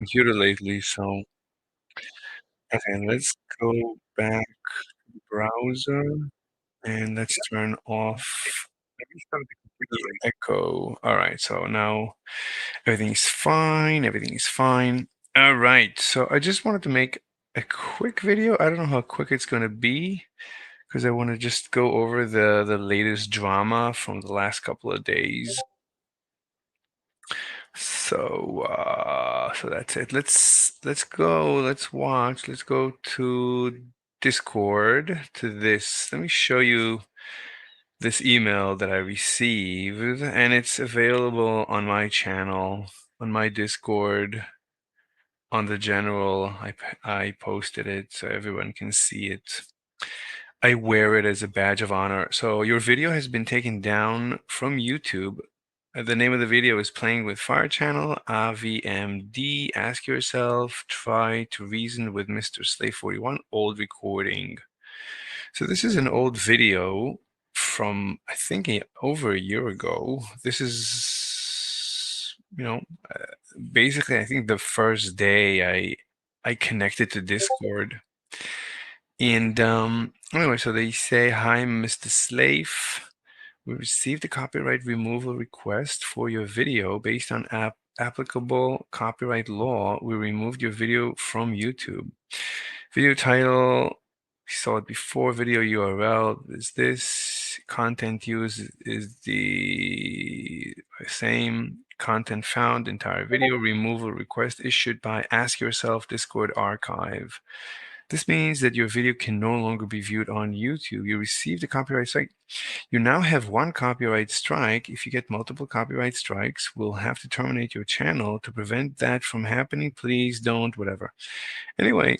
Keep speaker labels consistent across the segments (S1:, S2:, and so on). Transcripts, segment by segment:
S1: computer lately, so okay, let's go back to the browser and let's turn off the echo. All right, so now everything's fine. Everything is fine. All right, so I just wanted to make a quick video. I don't know how quick it's going to be because I want to just go over the latest drama from the last couple of days. So that's it. Let's go. Let's watch. Let's go to Discord to this. Let me show you this email that I received, and it's available on my channel, on my Discord, on the general. I posted it so everyone can see it. I wear it as a badge of honor. So your video has been taken down from YouTube. The name of the video is Playing with Fire Channel, AVMD. Ask yourself, try to reason with Mr. Slave 41, old recording. So this is an old video from, I think, over a year ago. This is, basically, I think the first day I connected to Discord. And anyway, so they say, "Hi, Mr. Slave. We received a copyright removal request for your video based on applicable copyright law. We removed your video from YouTube. Video title, we saw it before. Video URL is this. Content used is the same. Content found, entire video removal request issued by Ask Yourself Discord archive. This means that your video can no longer be viewed on YouTube. You received a copyright strike. You now have one copyright strike. If you get multiple copyright strikes, we'll have to terminate your channel. To prevent that from happening, please don't, whatever." Anyway,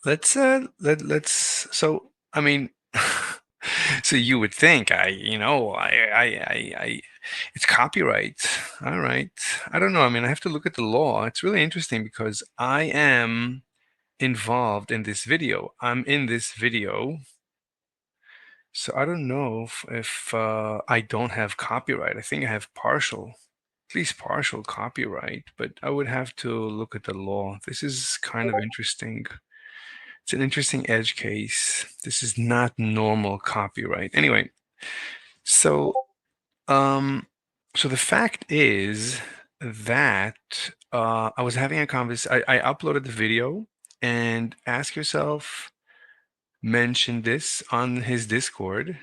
S1: let's so I mean so you would think I it's copyright. All right. I don't know. I mean, I have to look at the law. It's really interesting because I am involved in this video. I'm in this video. So I don't know if I don't have copyright. I think I have at least partial copyright, but I would have to look at the law. This is kind of interesting. It's an interesting edge case. This is not normal copyright. Anyway, so so the fact is that I was having a conversation. I uploaded the video, and Ask Yourself mentioned this on his Discord,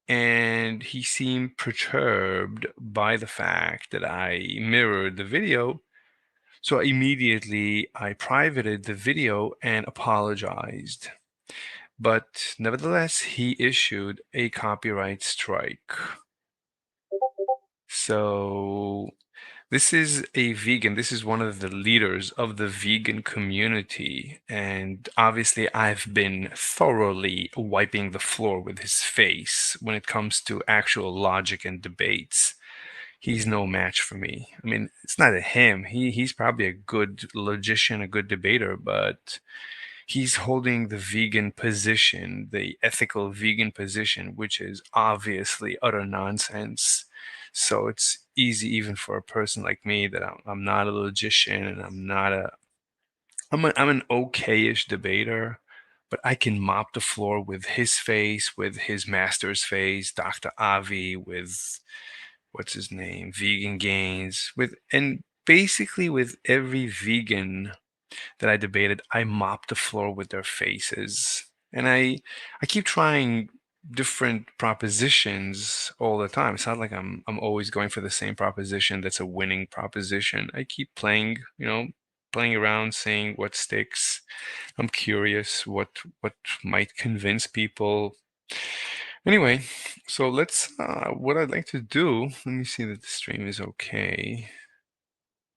S1: and he seemed perturbed by the fact that I mirrored the video. So immediately I privated the video and apologized. But nevertheless, he issued a copyright strike. So this is a vegan. This is one of the leaders of the vegan community. And obviously, I've been thoroughly wiping the floor with his face when it comes to actual logic and debates. He's no match for me. I mean, it's not a him. He's probably a good logician, a good debater, but he's holding the vegan position, the ethical vegan position, which is obviously utter nonsense. So it's easy even for a person like me that I'm not a logician and I'm an okay-ish debater, but I can mop the floor with his face, with his master's face, Dr. Avi, with what's his name, Vegan Gains, and basically with every vegan that I debated, I mopped the floor with their faces. And I keep trying different propositions all the time. It's not like I'm always going for the same proposition that's a winning proposition. I keep playing, playing around, seeing what sticks. I'm curious what might convince people. Anyway, so let's what I'd like to do, let me see that the stream is okay.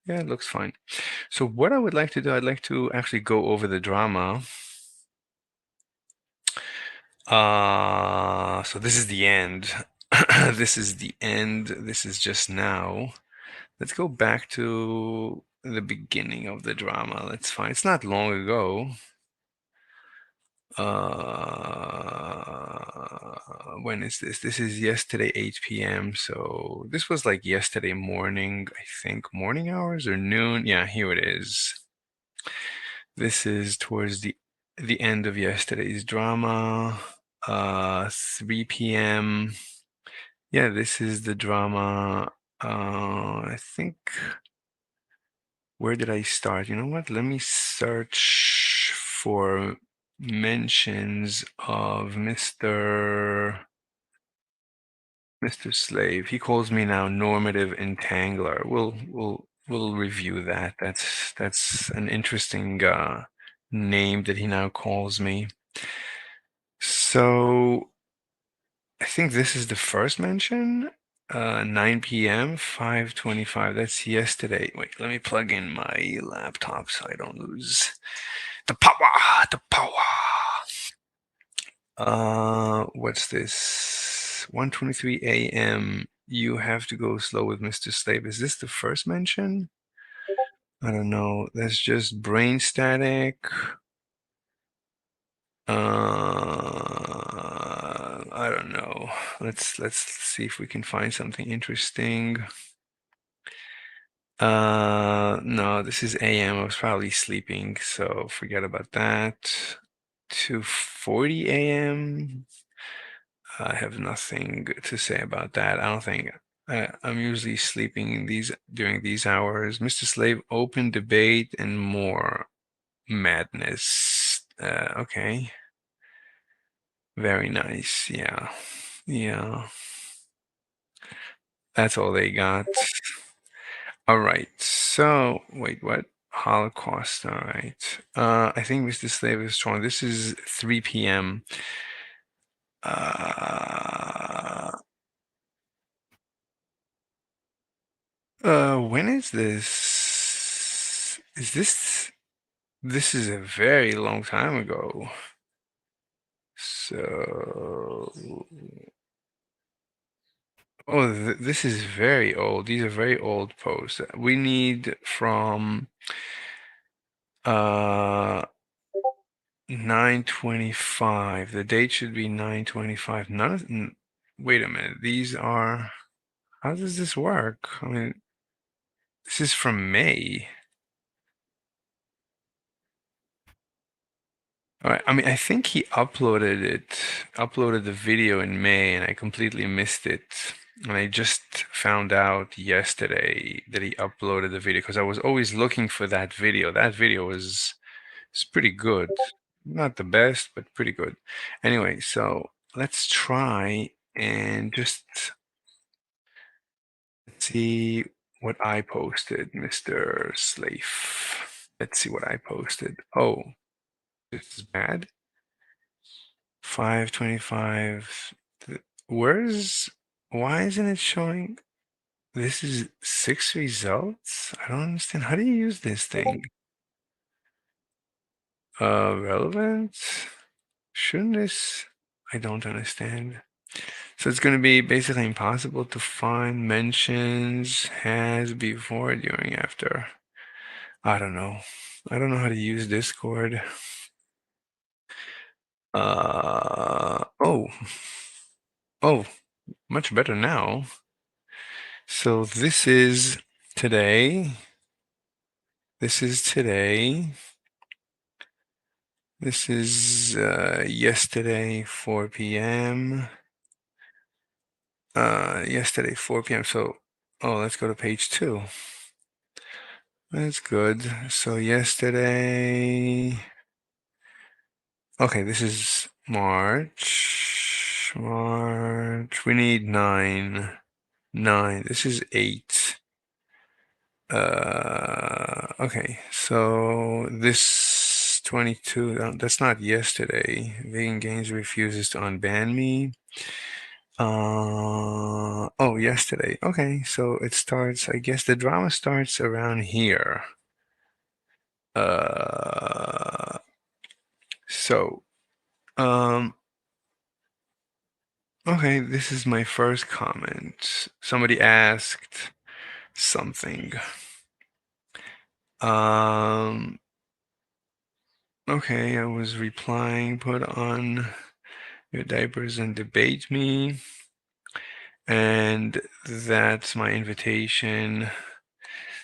S1: Yeah, it looks fine. So what I would like to do, I'd like to actually go over the drama. So this is the end. This is the end. This is just now. Let's go back to the beginning of the drama. Let's find, it's not long ago. when is this? This is yesterday 8 p.m. So this was like yesterday morning, I think, morning hours or noon. Yeah, here it is. This is towards the end of yesterday's drama. 3 p.m. Yeah, this is the drama. I think, where did I start? You know what? Let me search for mentions of Mr. Slave. He calls me now normative entangler. We'll review that. That's an interesting name that he now calls me. So I think this is the first mention. 9 p.m., 5:25. That's yesterday. Wait, let me plug in my laptop so I don't lose the power. The power. What's this? 1:23 a.m. You have to go slow with Mr. Slave. Is this the first mention? I don't know. That's just brain static. I don't know. Let's see if we can find something interesting. No, this is AM. I was probably sleeping, so forget about that. 2:40 a.m. I have nothing to say about that. I don't think I'm usually sleeping in these during these hours. Mr. Slave, open debate and more madness. Okay. Very nice. Yeah. Yeah. That's all they got. All right. So, wait, what? Holocaust. All right. I think Mr. Slave is strong. This is 3 p.m. Uh, when is this? This is a very long time ago. So, oh, this is very old. These are very old posts. We need from uh 9:25. The date should be 9:25. Wait a minute. These are, how does this work? I mean, this is from May. All right. I mean, I think he uploaded the video in May, and I completely missed it. And I just found out yesterday that he uploaded the video because I was always looking for that video. That video was pretty good. Not the best, but pretty good. Anyway, so let's try and just see what I posted, Mr. Slave. Let's see what I posted. Oh, this is bad. 5:25. Where's, why isn't it showing? This is 6 results? I don't understand. How do you use this thing? Relevant? Shouldn't this? I don't understand. So it's going to be basically impossible to find mentions, has, before, during, after. I don't know. I don't know how to use Discord. Oh. Oh, much better now. So this is today. This is today. This is yesterday, 4 p.m. Yesterday, 4 p.m. So, oh, let's go to page 2. That's good. So yesterday, okay, this is March. March. We need 9. 9. This is 8. Okay, so this 22, that's not yesterday. Vegan Games refuses to unban me. Oh, yesterday. Okay, so it starts, I guess the drama starts around here. Uh, so, um, okay, this is my first comment. Somebody asked something. Um, okay, I was replying, put on your diapers and debate me. And that's my invitation.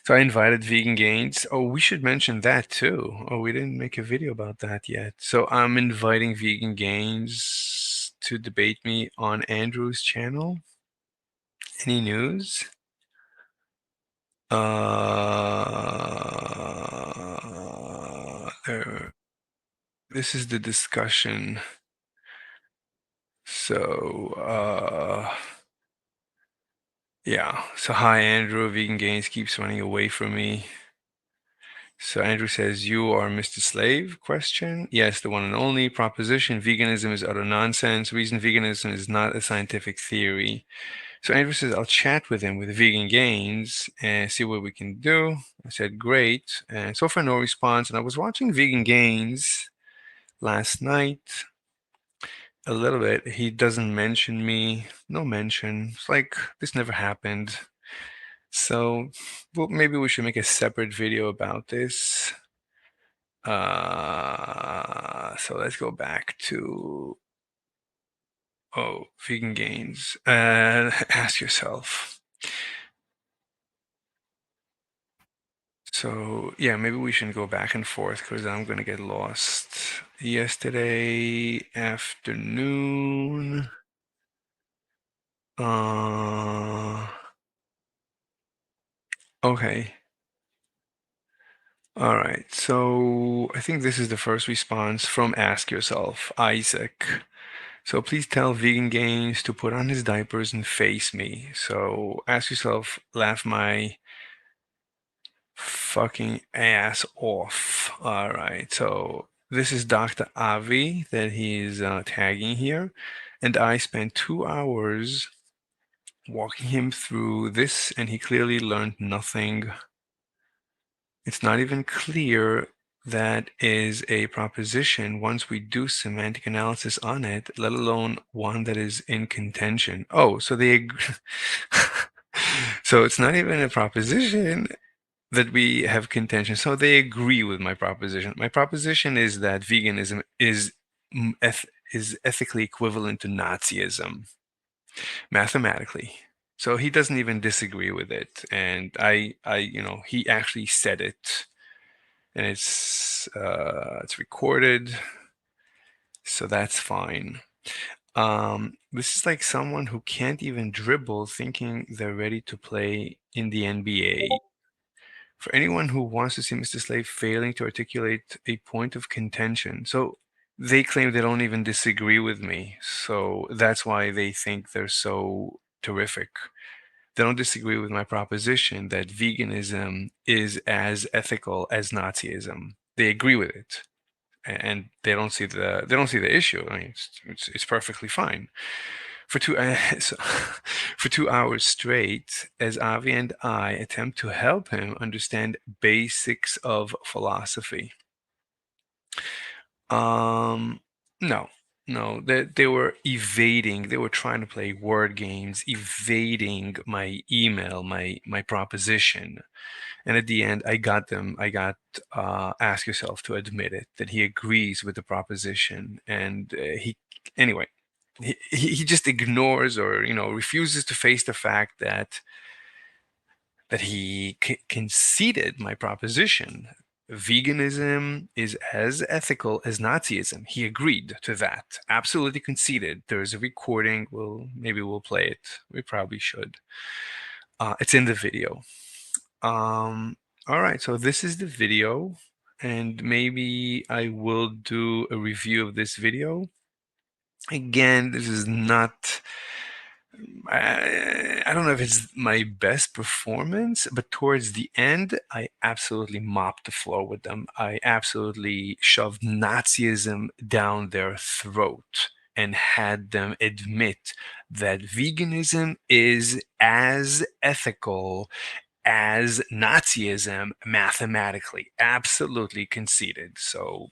S1: So I invited Vegan Gains. Oh, we should mention that too. Oh, we didn't make a video about that yet. So I'm inviting Vegan Gains to debate me on Andrew's channel. Any news? This is the discussion. So, yeah. So hi, Andrew. Vegan Gains keeps running away from me. So Andrew says, "You are Mr. Slave?" Question. Yes, the one and only proposition. Veganism is utter nonsense. Reason veganism is not a scientific theory. So Andrew says, "I'll chat with him with Vegan Gains and see what we can do." I said, "Great." And so far, no response. And I was watching Vegan Gains last night a little bit. He doesn't mention me. No mention. It's like this never happened. So, well, maybe we should make a separate video about this. So let's go back to Vegan Gains and ask yourself. So yeah, maybe we shouldn't go back and forth because I'm gonna get lost. Yesterday afternoon, uh, okay. All right. So I think this is the first response from Ask Yourself, Isaac. So please tell Vegan Gains to put on his diapers and face me. So ask yourself, laugh my fucking ass off. All right. So this is Dr. Avi that he's tagging here. And I spent 2 hours walking him through this, and he clearly learned nothing. It's not even clear that is a proposition once we do semantic analysis on it, let alone one that is in contention. Oh, so so it's not even a proposition that we have contention. So they agree with my proposition. My proposition is that veganism is ethically equivalent to Nazism mathematically. So he doesn't even disagree with it, and he actually said it, and it's recorded, so that's fine. This is like someone who can't even dribble, thinking they're ready to play in the NBA. For anyone who wants to see Mr. Slave failing to articulate a point of contention, so they claim they don't even disagree with me, so that's why they think they're so terrific. They don't disagree with my proposition that veganism is as ethical as Nazism. They agree with it, and they don't see the issue. I mean, it's perfectly fine. For two so, for 2 hours straight, as Avi and I attempt to help him understand basics of philosophy. Um, no, no, they were evading. They were trying to play word games, evading my email, my proposition. And at the end, I got Ask Yourself to admit it, that he agrees with the proposition. And anyway, he just ignores or, refuses to face the fact that he conceded my proposition. Veganism is as ethical as Nazism. He agreed to that, absolutely conceded. There's a recording. Maybe we'll play it. We probably should. It's in the video. All right, so this is the video, and maybe I will do a review of this video. Again, this is not, I don't know if it's my best performance, but towards the end, I absolutely mopped the floor with them. I absolutely shoved Nazism down their throat and had them admit that veganism is as ethical as Nazism mathematically, absolutely conceded. So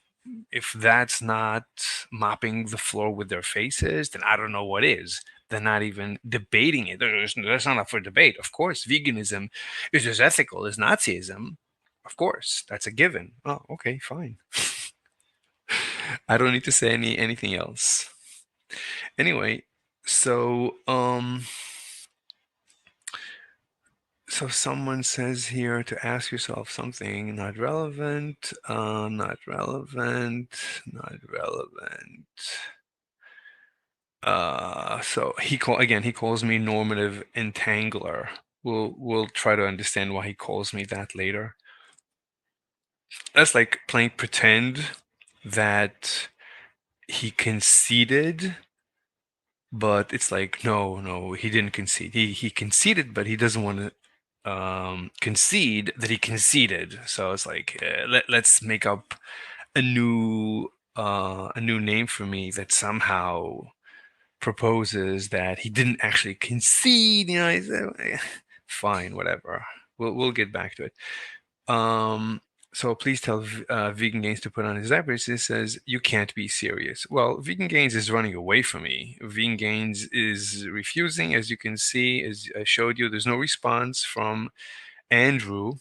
S1: if that's not mopping the floor with their faces, then I don't know what is. They're not even debating it. That's not up for debate. Of course, veganism is as ethical as Nazism. Of course, that's a given. Oh, okay, fine. I don't need to say anything else. Anyway, so so someone says here to ask yourself something not relevant, not relevant, not relevant. So he calls me normative entangler. We'll try to understand why he calls me that later. That's like playing pretend that he conceded, but it's like no, he didn't concede. He conceded, but he doesn't want to concede that he conceded. So it's like let's make up a new name for me that somehow proposes that he didn't actually concede. You know, fine, whatever. We'll get back to it. Um, so please tell Vegan Gains to put on his diapers. It says you can't be serious. Well, Vegan Gains is running away from me. Vegan Gains is refusing, as you can see, as I showed you. There's no response from Andrew.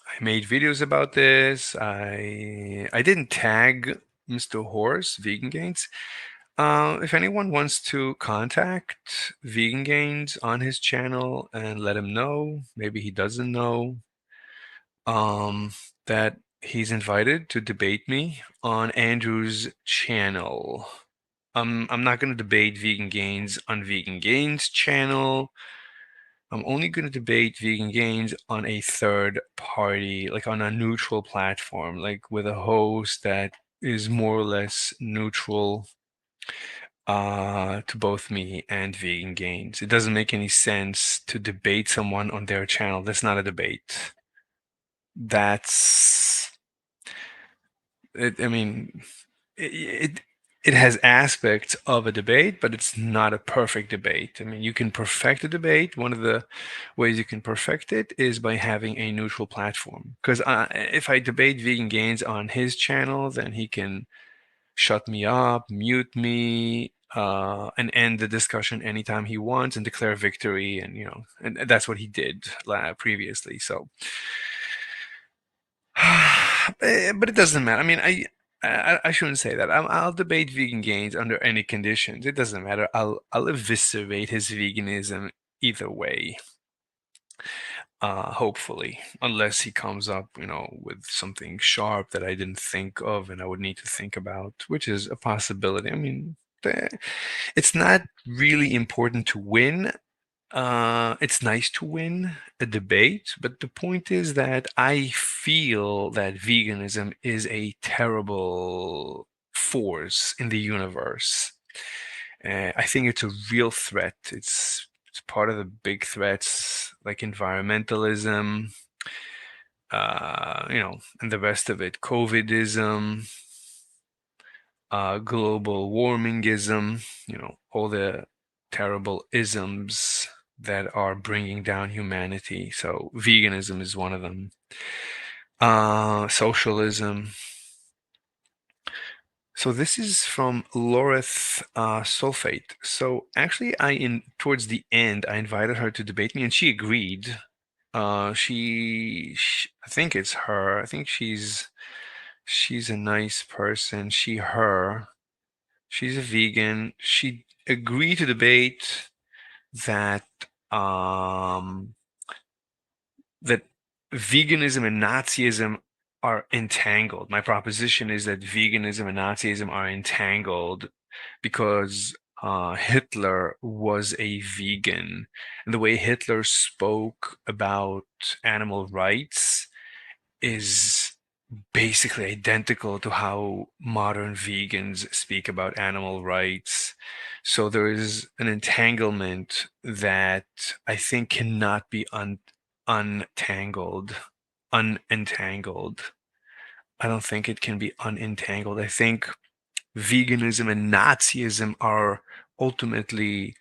S1: I made videos about this. I didn't tag Mr. Horse, Vegan Gains. If anyone wants to contact Vegan Gains on his channel and let him know, maybe he doesn't know, um, that he's invited to debate me on Andrew's channel. I'm not going to debate Vegan Gains on Vegan Gains channel. I'm only going to debate Vegan Gains on a third party, like on a neutral platform, like with a host that is more or less neutral to both me and Vegan Gains. It doesn't make any sense to debate someone on their channel. That's not a debate. That's it. I mean, it it has aspects of a debate, but it's not a perfect debate. I mean, you can perfect a debate. One of the ways you can perfect it is by having a neutral platform. Because if I debate Vegan Gains on his channel, then he can shut me up, mute me, and end the discussion anytime he wants and declare victory. And and that's what he did previously. So, but it doesn't matter. I mean, I shouldn't say that. I'll debate Vegan Gains under any conditions. It doesn't matter. I'll eviscerate his veganism either way. Hopefully, unless he comes up, with something sharp that I didn't think of and I would need to think about, which is a possibility. I mean, it's not really important to win. It's nice to win a debate, but the point is that I feel that veganism is a terrible force in the universe. I think it's a real threat. It's part of the big threats like environmentalism, and the rest of it, COVIDism, global warmingism, all the terrible isms that are bringing down humanity. So veganism is one of them. Socialism. So this is from Loreth Sulfate. So actually, towards the end, I invited her to debate me, and she agreed. I think it's her. I think she's a nice person. Her. She's a vegan. She agreed to debate that um that veganism and Nazism are entangled. My proposition is that veganism and Nazism are entangled because Hitler was a vegan, and the way Hitler spoke about animal rights is basically identical to how modern vegans speak about animal rights. So there is an entanglement that I think cannot be untangled, unentangled. I don't think it can be unentangled. I think veganism and Nazism are ultimately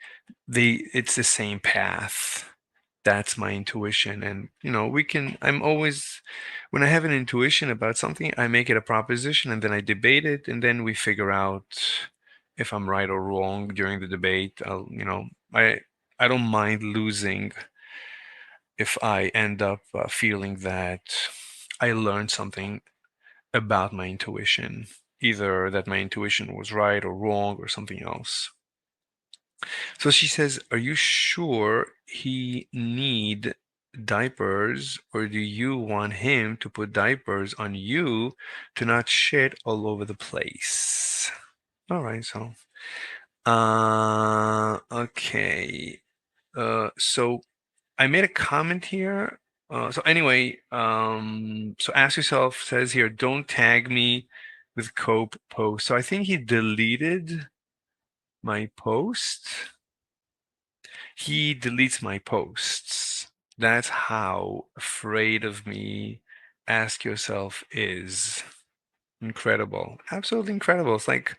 S1: it's the same path. That's my intuition. And I'm always, when I have an intuition about something, I make it a proposition and then I debate it and then we figure out if I'm right or wrong during the debate. I don't mind losing if I end up feeling that I learned something about my intuition either that my intuition was right or wrong or something else. So she says, "Are you sure he need diapers, or do you want him to put diapers on you to not shit all over the place?" All right, so okay. So I made a comment here. So anyway, so ask yourself says here, don't tag me with Cope post. So I think he deleted my post. He deletes my posts. That's how afraid of me Ask Yourself is. Incredible. Absolutely incredible. It's like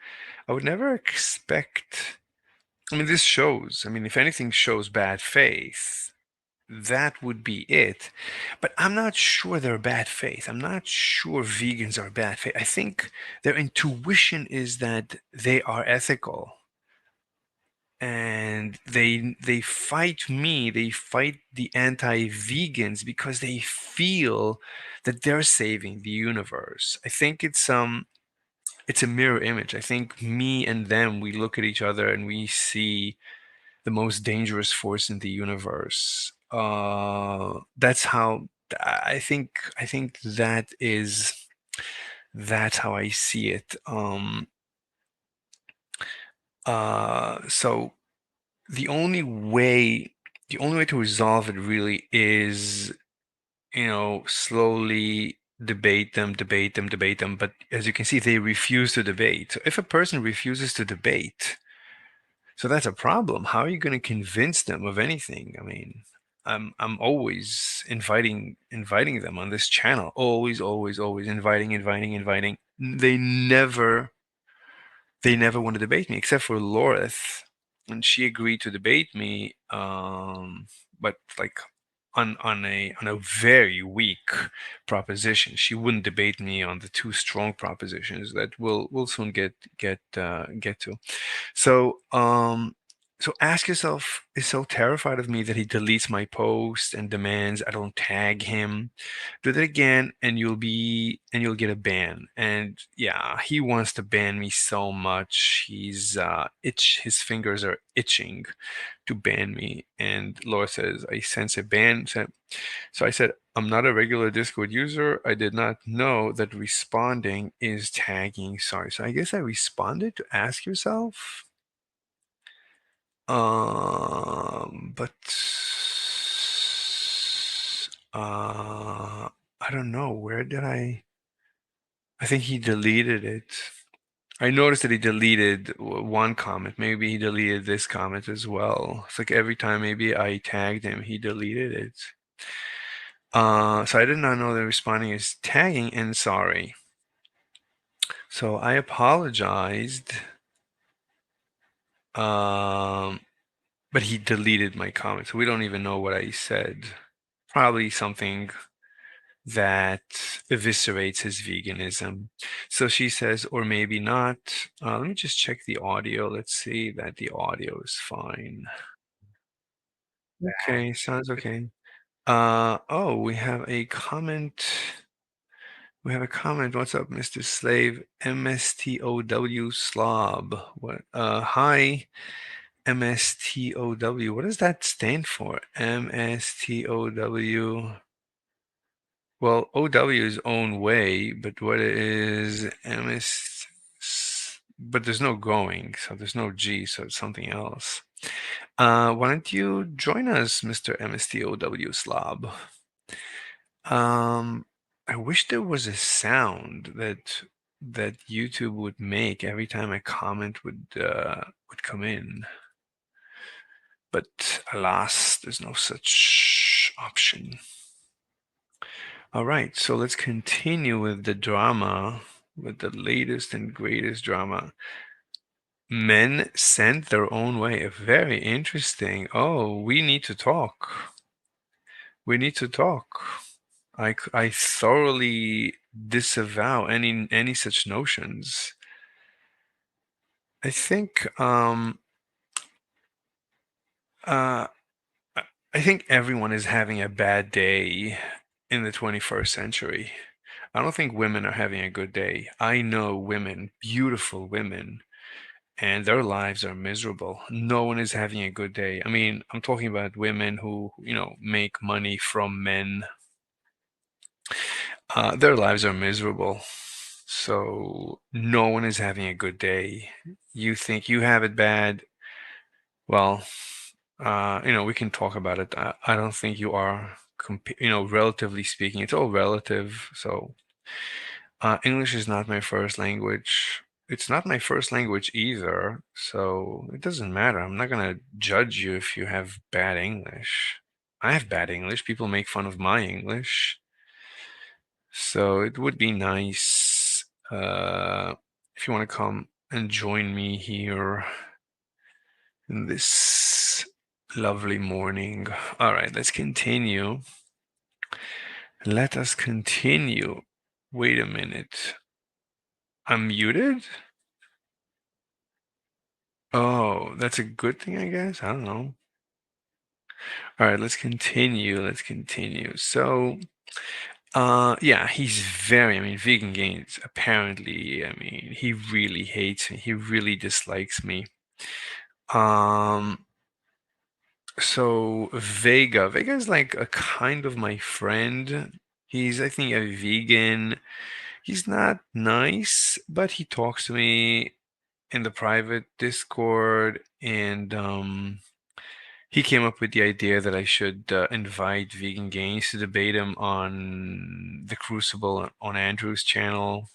S1: I would never expect. I mean, this shows. I mean, if anything shows bad faith, that would be it. But I'm not sure they're bad faith. I'm not sure vegans are bad faith. I think their intuition is that they are ethical. And they fight me, they fight the anti-vegans because they feel that they're saving the universe. I think it's a mirror image. I think me and them, we look at each other and we see the most dangerous force in the universe. That's how I think that's how I see it. So the only way the only way to resolve it really is, slowly debate them. But as you can see, they refuse to debate. So if a person refuses to debate, so that's a problem. How are you going to convince them of anything? I mean, I'm always inviting them on this channel. Always, always, always inviting. They never want to debate me, except for Lorith, and she agreed to debate me. But like on a very weak proposition. She wouldn't debate me on the two strong propositions that we'll soon get to. So Ask Yourself is so terrified of me that he deletes my post and demands I don't tag him. Do that again and you'll get a ban. And yeah, he wants to ban me so much. His fingers are itching to ban me. And Laura says, I sense a ban. So I said, I'm not a regular Discord user. I did not know that responding is tagging. Sorry. So I guess I responded to Ask Yourself. But I don't know. Where did I think he deleted it. I noticed that he deleted one comment. Maybe he deleted this comment as well. It's like every time maybe I tagged him, he deleted it. So I did not know that responding is tagging and sorry. So I apologized. But he deleted my comment. So we don't even know what I said. Probably something that eviscerates his veganism. So she says, or maybe not. Let me just check the audio. Let's see that the audio is fine. Okay, sounds okay. Oh, we have a comment. We have a comment. What's up, Mr. Slave? MSTOW slob. What? Hi, MSTOW. What does that stand for? MSTOW. Well, OW is own way, but what is MS? But there's no going, so there's no G, so it's something else. Why don't you join us, Mr. MSTOW slob? I wish there was a sound that YouTube would make every time a comment would come in. But alas, there's no such option. All right, so let's continue with the drama, with the latest and greatest drama. Men sent their own way. Very interesting. Oh, we need to talk. We need to talk. I thoroughly disavow any such notions. I think uh I think everyone is having a bad day in the 21st century. I don't think women are having a good day. I know women, beautiful women, and their lives are miserable. No one is having a good day. I mean, I'm talking about women who, make money from men. Their lives are miserable. So no one is having a good day. You think you have it bad? Well, we can talk about it. I don't think you are, relatively speaking, it's all relative. So, English is not my first language. It's not my first language either. So it doesn't matter. I'm not gonna judge you if you have bad English. I have bad English. People make fun of my English. So it would be nice, if you want to come and join me here in this lovely morning. All right, let's continue. Let us continue. Wait a minute. I'm muted? Oh, that's a good thing, I guess. I don't know. All right, let's continue. Let's continue. So, yeah, he's very, I mean, Vegan Gains, apparently, I mean, he really hates me. He really dislikes me. Um, so Vega is like a kind of my friend. He's, I think, a vegan. He's not nice, but he talks to me in the private Discord, and he came up with the idea that I should invite Vegan Gains to debate him on the Crucible on Andrew's channel.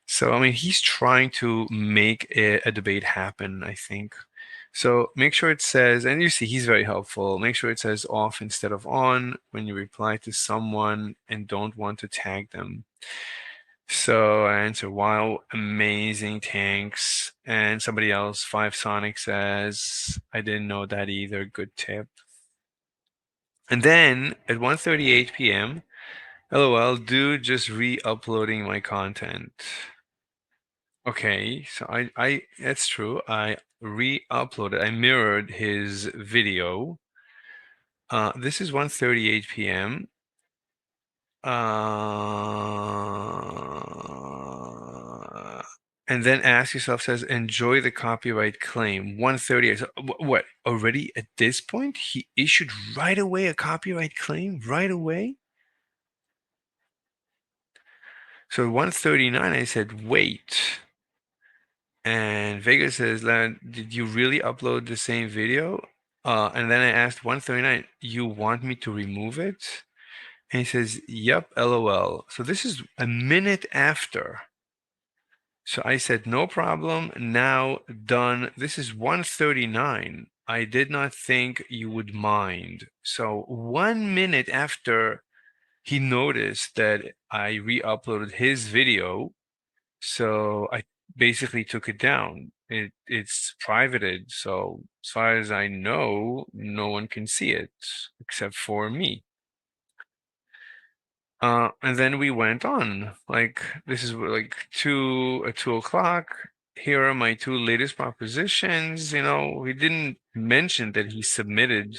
S1: So, I mean, he's trying to make a debate happen, I think. So make sure it says, and you see, he's very helpful. Make sure it says off instead of on when you reply to someone and don't want to tag them. So I answer, wow, amazing, thanks. And somebody else, Five Sonic says, I didn't know that either. Good tip. And then at 1:38 p.m., LOL, dude, just re-uploading my content. Okay, so that's true. I re-uploaded, I mirrored his video. This is 1:38 p.m. And then ask yourself, says, enjoy the copyright claim. 1:30. So, what? Already at this point, he issued right away a copyright claim right away? So 1:39, I said, wait. And Vega says, did you really upload the same video? And then I asked 1:39, you want me to remove it? And he says, yep, LOL. So this is a minute after. So I said, no problem. Now done. This is 1:39. I did not think you would mind. So 1 minute after he noticed that I re-uploaded his video, so I basically took it down. It's privated, so as far as I know, no one can see it except for me. And then we went on. Like this is like 2 o'clock. Here are my two latest propositions. He didn't mention that he submitted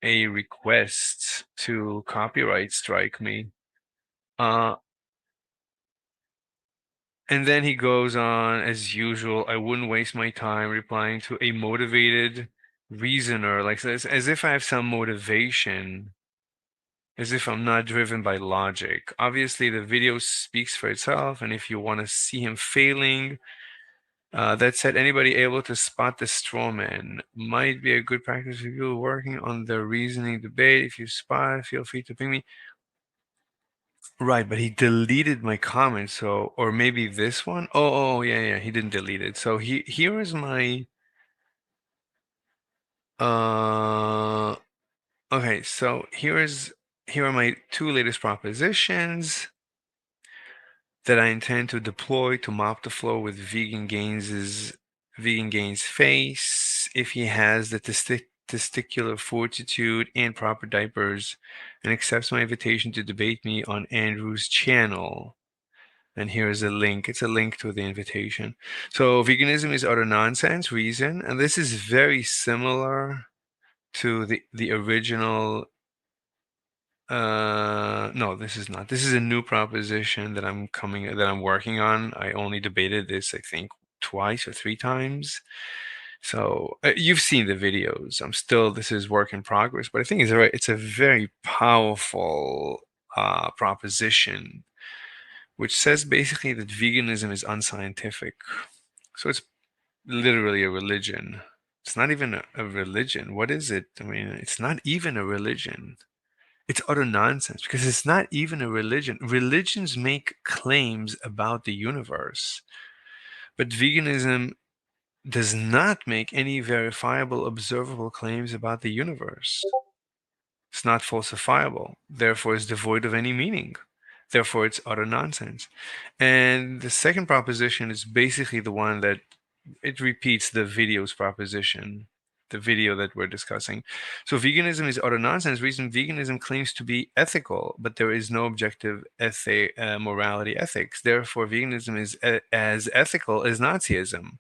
S1: a request to copyright strike me. Uh, and then he goes on as usual. I wouldn't waste my time replying to a motivated reasoner, like as if I have some motivation, as if I'm not driven by logic. Obviously, the video speaks for itself, and if you want to see him failing, that said, anybody able to spot the straw man might be a good practice for you working on the reasoning debate. If you spot, feel free to ping me. Right, but he deleted my comment, so or maybe this one. Oh, yeah, yeah, he didn't delete it. So here is my uh okay, so here are my two latest propositions that I intend to deploy to mop the floor with Vegan Gains face if he has the testicular fortitude and proper diapers and accepts my invitation to debate me on Andrew's channel. And here's a link. It's a link to the invitation. So veganism is utter nonsense, reason, and this is very similar to the original No, this is not. This is a new proposition that I'm working on. I only debated this, I think, twice or three times. So you've seen the videos. This is work in progress, but I think it's a very powerful proposition, which says basically that veganism is unscientific. So it's literally a religion. It's not even a religion. What is it? I mean, it's not even a religion. It's utter nonsense because it's not even a religion. Religions make claims about the universe, but veganism does not make any verifiable, observable claims about the universe. It's not falsifiable, therefore, it's devoid of any meaning. Therefore, it's utter nonsense. And the second proposition is basically the one that it repeats the video's proposition, the video that we're discussing. So veganism is utter nonsense. Reason veganism claims to be ethical, but there is no objective morality ethics. Therefore, veganism is as ethical as Nazism.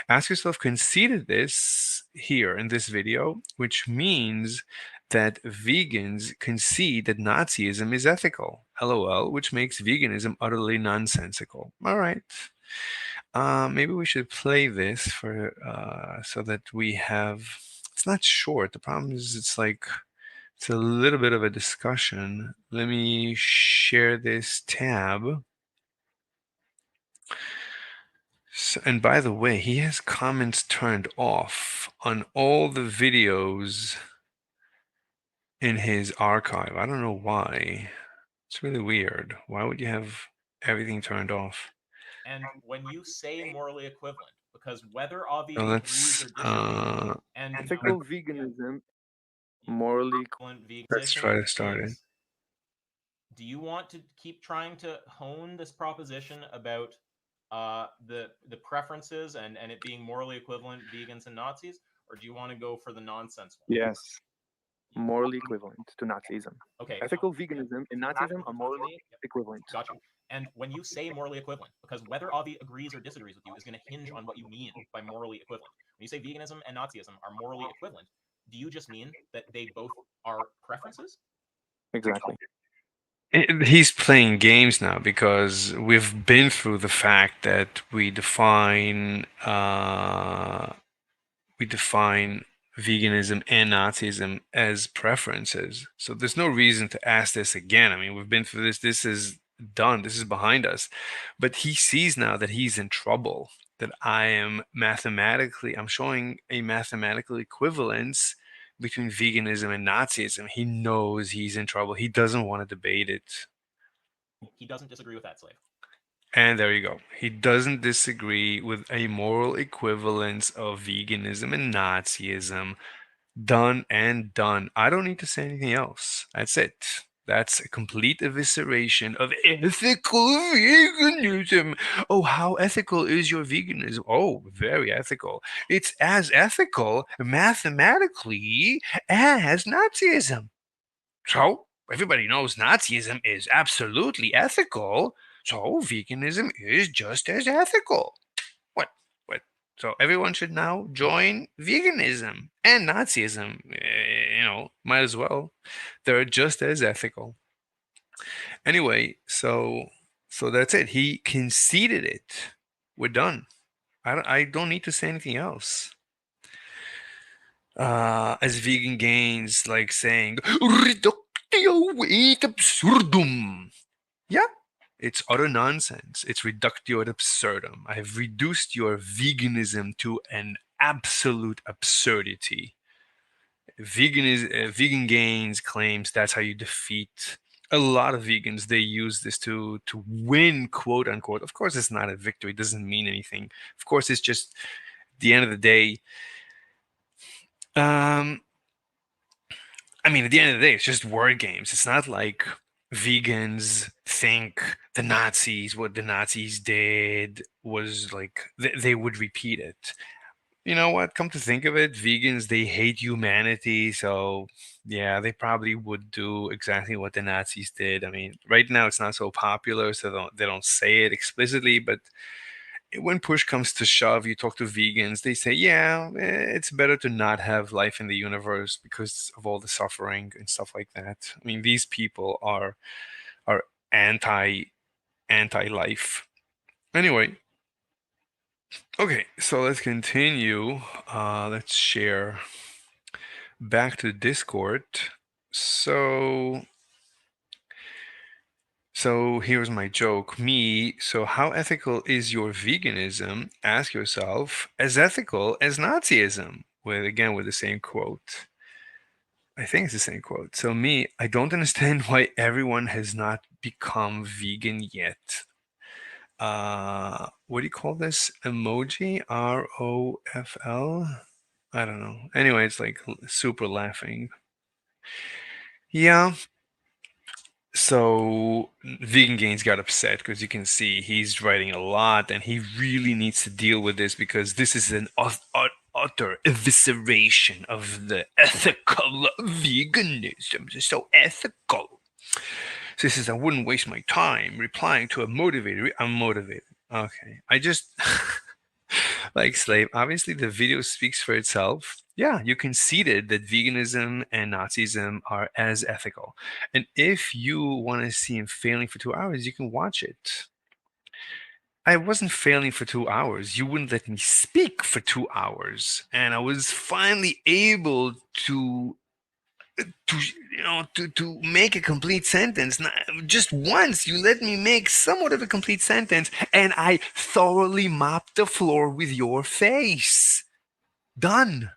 S1: Ask yourself, conceded this here in this video, which means that vegans concede that Nazism is ethical. LOL, which makes veganism utterly nonsensical. All right. Maybe we should play this for so that we have. It's not short. The problem is it's a little bit of a discussion. Let me share this tab. So, and by the way, he has comments turned off on all the videos in his archive. I don't know why. It's really weird. Why would you have everything turned off?
S2: And when you say morally equivalent, because whether Avi
S1: So
S2: agrees or disagrees, and
S3: Ethical veganism, morally
S1: let's try to start it.
S2: is, do you want to keep trying to hone this proposition about the preferences and it being morally equivalent vegans and Nazis, or do you want to go for the nonsense one?
S3: yes, morally equivalent to Nazism.
S2: Okay,
S3: Ethical veganism and Nazism are morally equivalent.
S2: got you. And when you say morally equivalent, because whether Avi agrees or disagrees with you is going to hinge on what you mean by morally equivalent. When you say veganism and Nazism are morally equivalent, do you just mean that they both are preferences?
S3: Exactly.
S1: He's playing games now because we've been through the fact that we define veganism and Nazism as preferences. So there's no reason to ask this again. I mean, we've been through this. This is done. This is behind us. But he sees now that he's in trouble, that I'm showing a mathematical equivalence between veganism and Nazism. He knows he's in trouble. He doesn't want to debate it.
S2: He doesn't disagree with that, Slave.
S1: And there you go. He doesn't disagree with a moral equivalence of veganism and Nazism. Done and done. I don't need to say anything else. That's it. That's a complete evisceration of ethical veganism. Oh, how ethical is your veganism? Oh, very ethical. It's as ethical mathematically as Nazism. So, everybody knows Nazism is absolutely ethical. So, veganism is just as ethical. What? What? So everyone should now join veganism and Nazism. Might as well. They're just as ethical. Anyway, so that's it. He conceded it. We're done. I don't need to say anything else. As vegan gains like saying reductio ad absurdum. Yeah, it's utter nonsense. It's reductio ad absurdum. I have reduced your veganism to an absolute absurdity. Vegan gains claims that's how you defeat a lot of vegans. They use this to win, quote unquote. Of course, it's not a victory. It doesn't mean anything. Of course, it's just the end of the day. Um, I mean, at the end of the day, it's just word games. It's not like vegans think what the Nazis did was like they would repeat it. You know what? Come to think of it, vegans, they hate humanity. So, yeah, they probably would do exactly what the Nazis did. I mean, right now it's not so popular, so they don't say it explicitly, but when push comes to shove, you talk to vegans, they say, yeah, it's better to not have life in the universe because of all the suffering and stuff like that. I mean, these people are anti life. Anyway, okay, so let's continue. Let's share back to Discord. So here's my joke. So how ethical is your veganism? Ask yourself, as ethical as Nazism? With the same quote. I think it's the same quote. So I don't understand why everyone has not become vegan yet. What do you call this emoji? ROFL? I don't know. Anyway, it's like super laughing. Yeah, so Vegan Gains got upset because you can see he's writing a lot and he really needs to deal with this because this is an utter evisceration of the ethical veganism. It's so ethical. So he says, I wouldn't waste my time replying to a motivator. I'm motivated. Okay. I just like Slave. Obviously, the video speaks for itself. Yeah, you conceded that veganism and Nazism are as ethical. And if you want to see him failing for 2 hours, you can watch it. I wasn't failing for 2 hours. You wouldn't let me speak for 2 hours. And I was finally able to make a complete sentence. Just once you let me make somewhat of a complete sentence, and I thoroughly mopped the floor with your face. Done.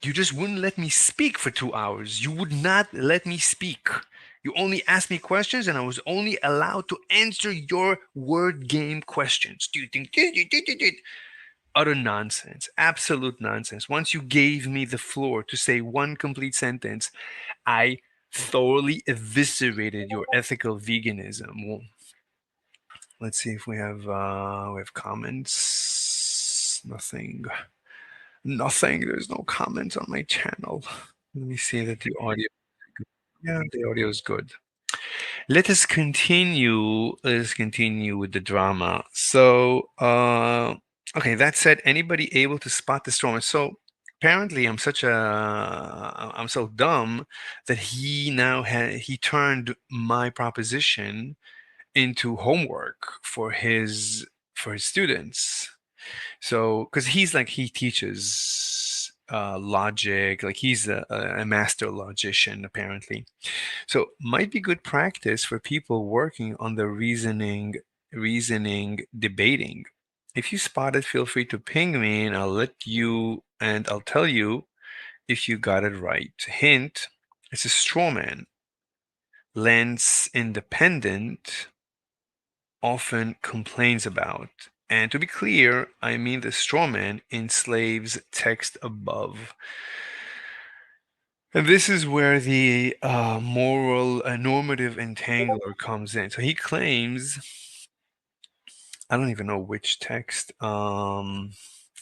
S1: You just wouldn't let me speak for 2 hours. You would not let me speak. You only asked me questions, and I was only allowed to answer your word game questions. Do you think? Utter nonsense, absolute nonsense. Once you gave me the floor to say one complete sentence, I thoroughly eviscerated your ethical veganism. Well, let's see if we have comments. Nothing. There's no comments on my channel. Let me see that the audio. Yeah, the audio is good. Let us continue. With the drama. So, okay. That said, anybody able to spot the storm? So apparently, I'm so dumb that he turned my proposition into homework for his students. So, because he teaches logic, like he's a master logician apparently. So might be good practice for people working on the reasoning debating. If you spot it, feel free to ping me and I'll tell you if you got it right. Hint, it's a straw man. Lens independent often complains about. And to be clear, I mean the straw man in Slave's text above. And this is where the moral normative entangler comes in. So he claims, I don't even know which text. I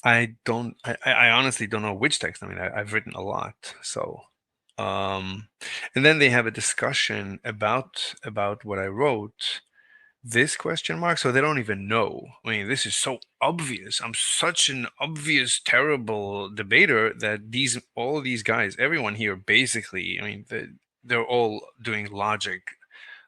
S1: honestly don't know which text. I mean, I've written a lot. So, and then they have a discussion about what I wrote. This question mark, so they don't even know. I mean, this is so obvious. I'm such an obvious, terrible debater that all these guys, everyone here, basically, I mean, they're all doing logic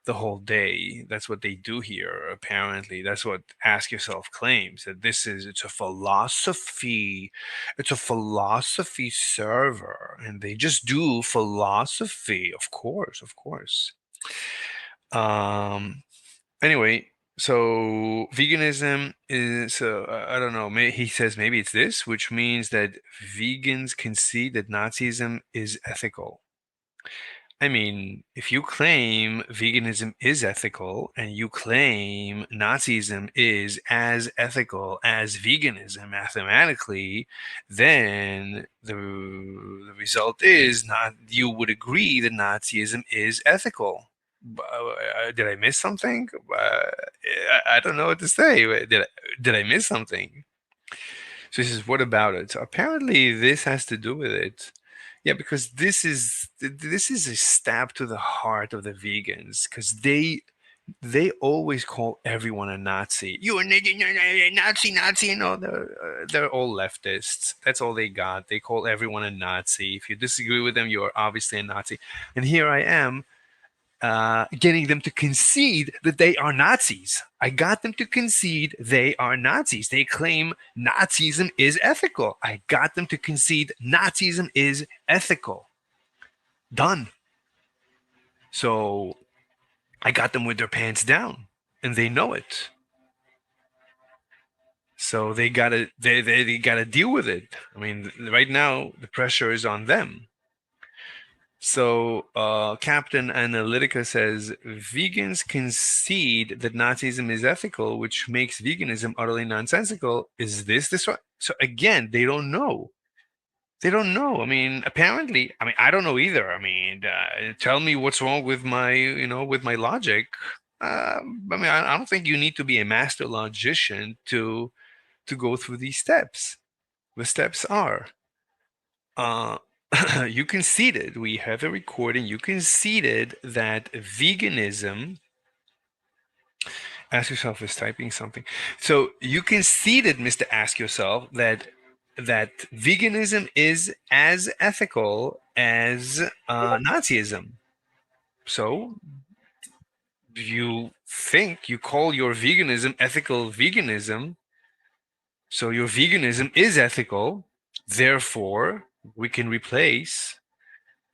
S1: the whole day. That's what they do here. Apparently, that's what Ask Yourself claims, that it's a philosophy. It's a philosophy server, and they just do philosophy. Of course, of course. Anyway, so veganism is I don't know. He says maybe it's this, which means that vegans concede that Nazism is ethical. I mean, if you claim veganism is ethical and you claim Nazism is as ethical as veganism mathematically, then the result is not you would agree that Nazism is ethical. Did I miss something? I don't know what to say. Did I miss something? So he says, what about it? So apparently this has to do with it. Yeah, because this is a stab to the heart of the vegans because they they always call everyone a Nazi. You're a Nazi, Nazi. No, they're all leftists. That's all they got. They call everyone a Nazi. If you disagree with them, you're obviously a Nazi. And here I am, getting them to concede that they are Nazis. I got them to concede they are Nazis. They claim Nazism is ethical. I got them to concede Nazism is ethical. Done. So I got them with their pants down, and they know it. So they gotta deal with it. I mean, right now the pressure is on them. So Captain Analytica says vegans concede that Nazism is ethical, which makes veganism utterly nonsensical. Is this right? So again, they don't know. They don't know. I mean, apparently, I mean, I don't know either. I mean, tell me what's wrong with my, with my logic. I mean, I don't think you need to be a master logician to go through these steps. The steps are, uh, you conceded, we have a recording, you conceded that veganism, ask yourself is typing something. So you conceded, Mr. Ask Yourself, that veganism is as ethical as Nazism. So you call your veganism ethical veganism. So your veganism is ethical. Therefore, we can replace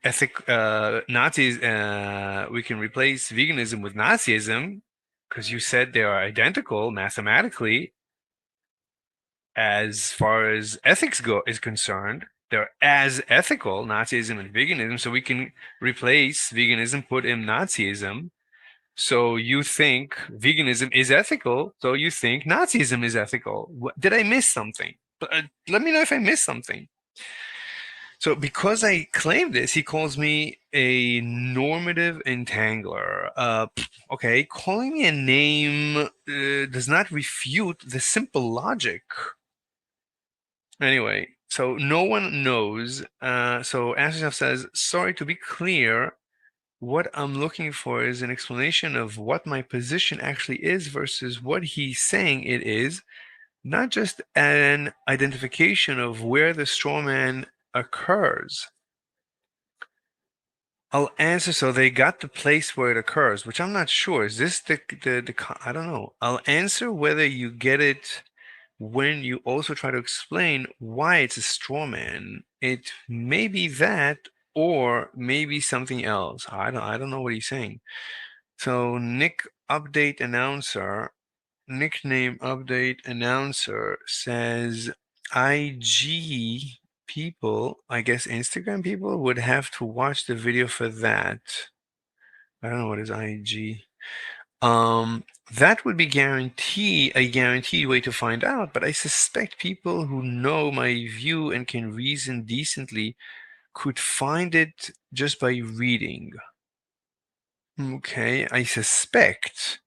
S1: Nazis. We can replace veganism with Nazism because you said they are identical mathematically. As far as ethics is concerned, they're as ethical, Nazism and veganism. So we can replace veganism, put in Nazism. So you think veganism is ethical, so you think Nazism is ethical. Did I miss something? Let me know if I missed something. So because I claim this, he calls me a normative entangler. Okay, calling me a name does not refute the simple logic. Anyway, so no one knows. So Ashraf says, sorry, to be clear, what I'm looking for is an explanation of what my position actually is versus what he's saying it is, not just an identification of where the straw man occurs. I'll answer. So they got the place where it occurs, which I'm not sure. Is this the I don't know. I'll answer whether you get it when you also try to explain why it's a straw man. It may be that, or maybe something else. I don't know what he's saying. So Nick Update Announcer, nickname Update Announcer says IG people, I guess Instagram people, would have to watch the video for that. I don't know what is IG. That would be a guaranteed way to find out, but I suspect people who know my view and can reason decently could find it just by reading. Okay, I suspect.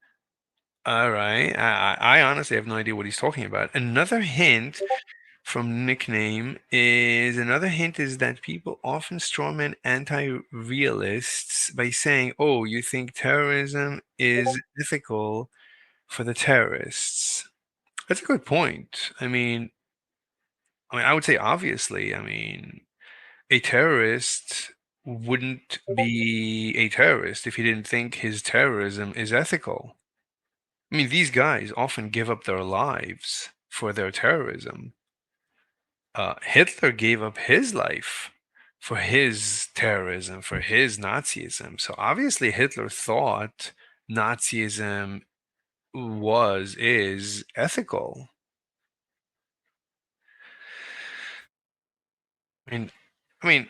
S1: All right. I honestly have no idea what he's talking about. Another hint from nickname is that people often strawman anti-realists by saying, "Oh, you think terrorism is ethical for the terrorists?" That's a good point. I would say obviously. I mean, a terrorist wouldn't be a terrorist if he didn't think his terrorism is ethical. I mean, these guys often give up their lives for their terrorism. Hitler gave up his life for his terrorism, for his Nazism. So obviously, Hitler thought Nazism is ethical. I mean, I mean,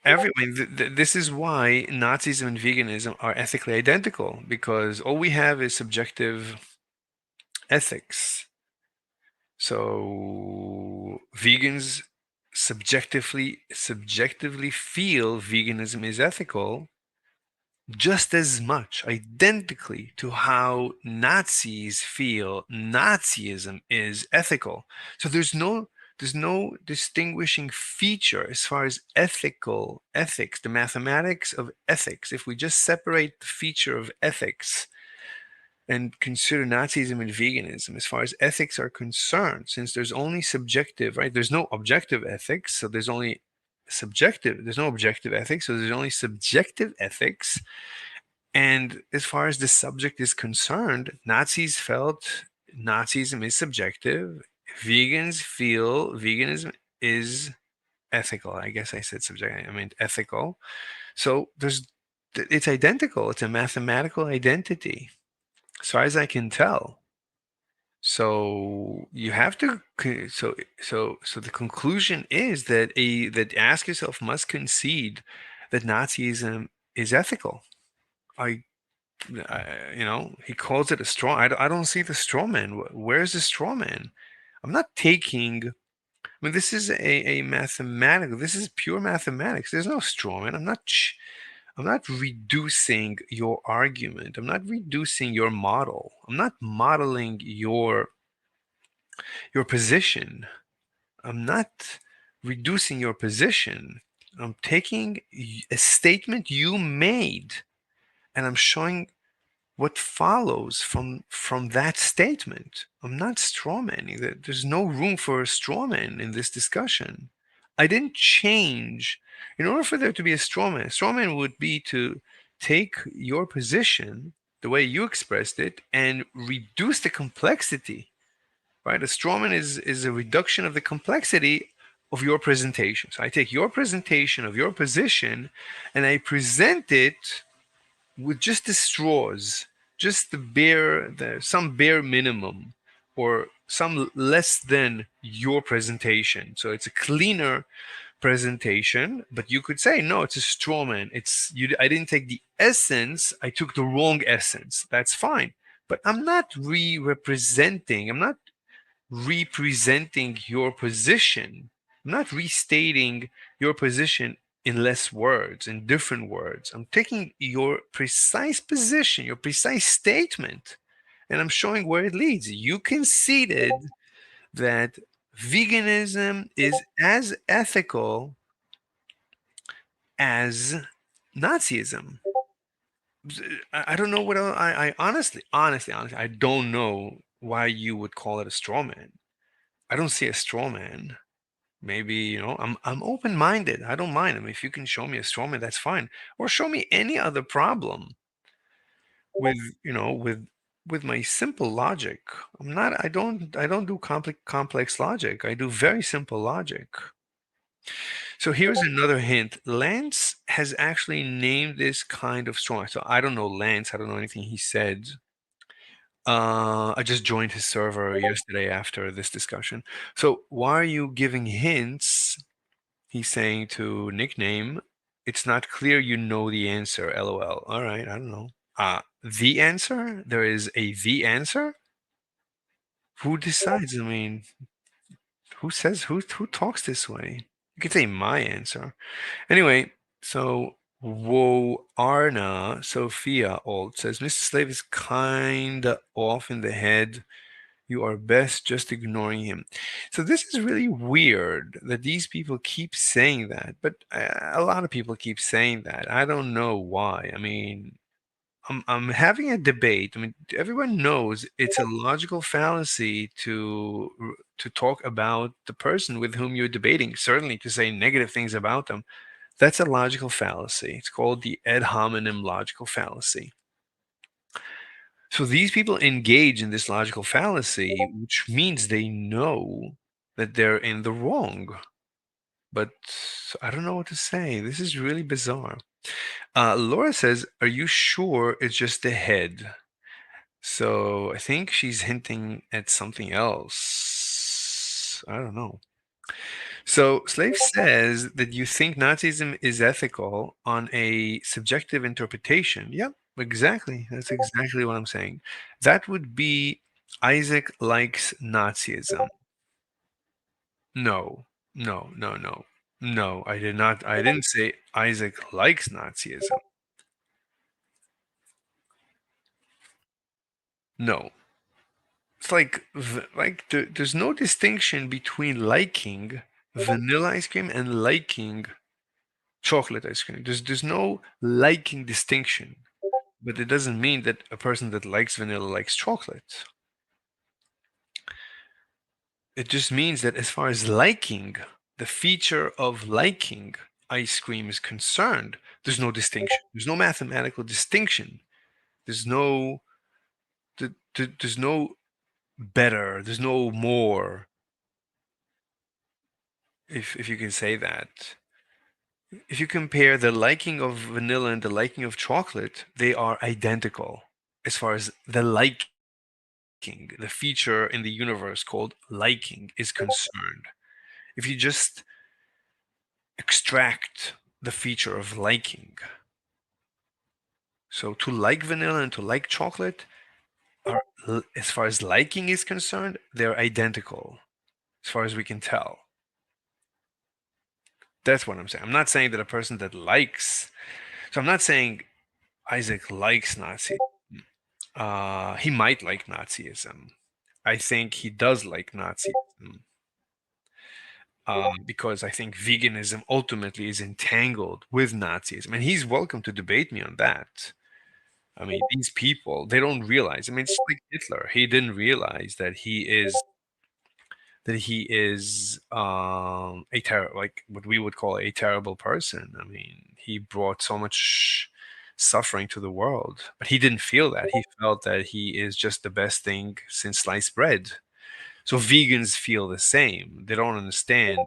S1: this is why Nazism and veganism are ethically identical because all we have is subjective ethics. So vegans subjectively feel veganism is ethical just as much, identically to how Nazis feel Nazism is ethical. So there's no distinguishing feature as far as ethics, the mathematics of ethics. If we just separate the feature of ethics, and consider Nazism and veganism as far as ethics are concerned, since there's only subjective, right? There's no objective ethics, so there's only subjective, there's no objective ethics, so there's only subjective ethics. And as far as the subject is concerned, Nazis felt Nazism is subjective. Vegans feel veganism is ethical. I guess I said subjective, I mean ethical. So it's identical. It's a mathematical identity, as far as I can tell. So you have to so the conclusion is that that Ask Yourself must concede that Nazism is ethical. I he calls it a straw. I don't see the straw man. Where's the straw man? I'm not taking. I mean, this is a mathematical. This is pure mathematics. There's no straw man. I'm not reducing your argument. I'm not reducing your model. I'm not modeling your position. I'm not reducing your position. I'm taking a statement you made, and I'm showing what follows from that statement. I'm not strawmanning. There's no room for a strawman in this discussion. I didn't change. In order for there to be a strawman would be to take your position, the way you expressed it, and reduce the complexity. Right? A strawman is a reduction of the complexity of your presentation. So I take your presentation of your position and I present it with just the straws, just some bare minimum, or some less than your presentation. So it's a cleaner presentation, but you could say, no, it's a straw man. I didn't take the essence, I took the wrong essence. That's fine. But I'm not representing, I'm not representing your position. I'm not restating your position in less words, in different words. I'm taking your precise position, your precise statement, and I'm showing where it leads. You conceded that veganism is as ethical as Nazism. I don't know what else. I honestly, I don't know why you would call it a straw man. I don't see a straw man. Maybe, I'm open-minded. I don't mind. I mean, if you can show me a straw man, that's fine. Or show me any other problem with, with my simple logic. I don't do complex logic. I do very simple logic. So here's another hint. Lance has actually named this kind of straw man. So I don't know Lance. I don't know anything he said. I just joined his server yesterday after this discussion. So why are you giving hints? He's saying to nickname, it's not clear you know the answer. LOL. All right, I don't know. The answer? There is a the answer? Who decides? I mean, who talks this way? You could say my answer. Anyway, so Wo Arna Sophia Alt says Mr. Slave is kinda off in the head. You are best just ignoring him. So this is really weird that these people keep saying that, but a lot of people keep saying that. I don't know why. I mean, I'm having a debate. I mean, everyone knows it's a logical fallacy to talk about the person with whom you're debating. Certainly, to say negative things about them, that's a logical fallacy. It's called the ad hominem logical fallacy. So these people engage in this logical fallacy, which means they know that they're in the wrong. But I don't know what to say. This is really bizarre. Laura says, are you sure it's just the head? So I think she's hinting at something else. I don't know. So Slave says that you think Nazism is ethical on a subjective interpretation. Yep, exactly. That's exactly what I'm saying. That would be Isaac likes Nazism. No, no, no, no. No, I did not. I didn't say Isaac likes Nazism. No. It's like there's no distinction between liking vanilla ice cream and liking chocolate ice cream. There's no liking distinction. but it doesn't mean that a person that likes vanilla likes chocolate. It just means that as far as liking, the feature of liking ice cream is concerned, there's no distinction. There's no mathematical distinction. There's no there's no better. There's no more. If you can say that. If you compare the liking of vanilla and the liking of chocolate, they are identical as far as the liking, the feature in the universe called liking is concerned. If you just extract the feature of liking, so to like vanilla and to like chocolate are, as far as liking is concerned, they're identical as far as we can tell. That's what I'm saying. I'm not saying that a person that likes, so I'm not saying Isaac likes Nazi. He might like Nazism. I think he does like Nazism. Because I think veganism ultimately is entangled with Nazism, and he's welcome to debate me on that. I mean, these people, they don't realize. I mean, it's like Hitler. He didn't realize that he is like what we would call a terrible person. I mean, he brought so much suffering to the world, but he didn't feel that. He felt that he is just the best thing since sliced bread. So vegans feel the same. They don't understand.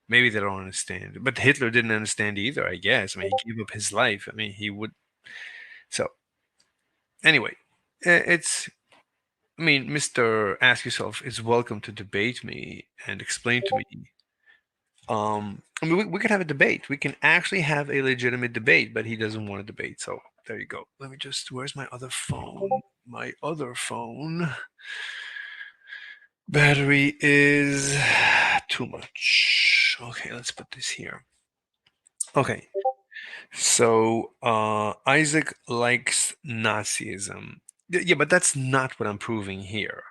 S1: Maybe they don't understand, but Hitler didn't understand either, I guess. I mean, he gave up his life. I mean, he would. So anyway, it's. I mean, Mr. Ask Yourself is welcome to debate me and explain to me. I mean, we can have a debate. We can actually have a legitimate debate, but he doesn't want to debate. So there you go. Let me just. Where's my other phone? My other phone. Battery is too much. Okay, let's put this here. Okay. So Isaac likes Nazism. Yeah, but that's not what I'm proving here.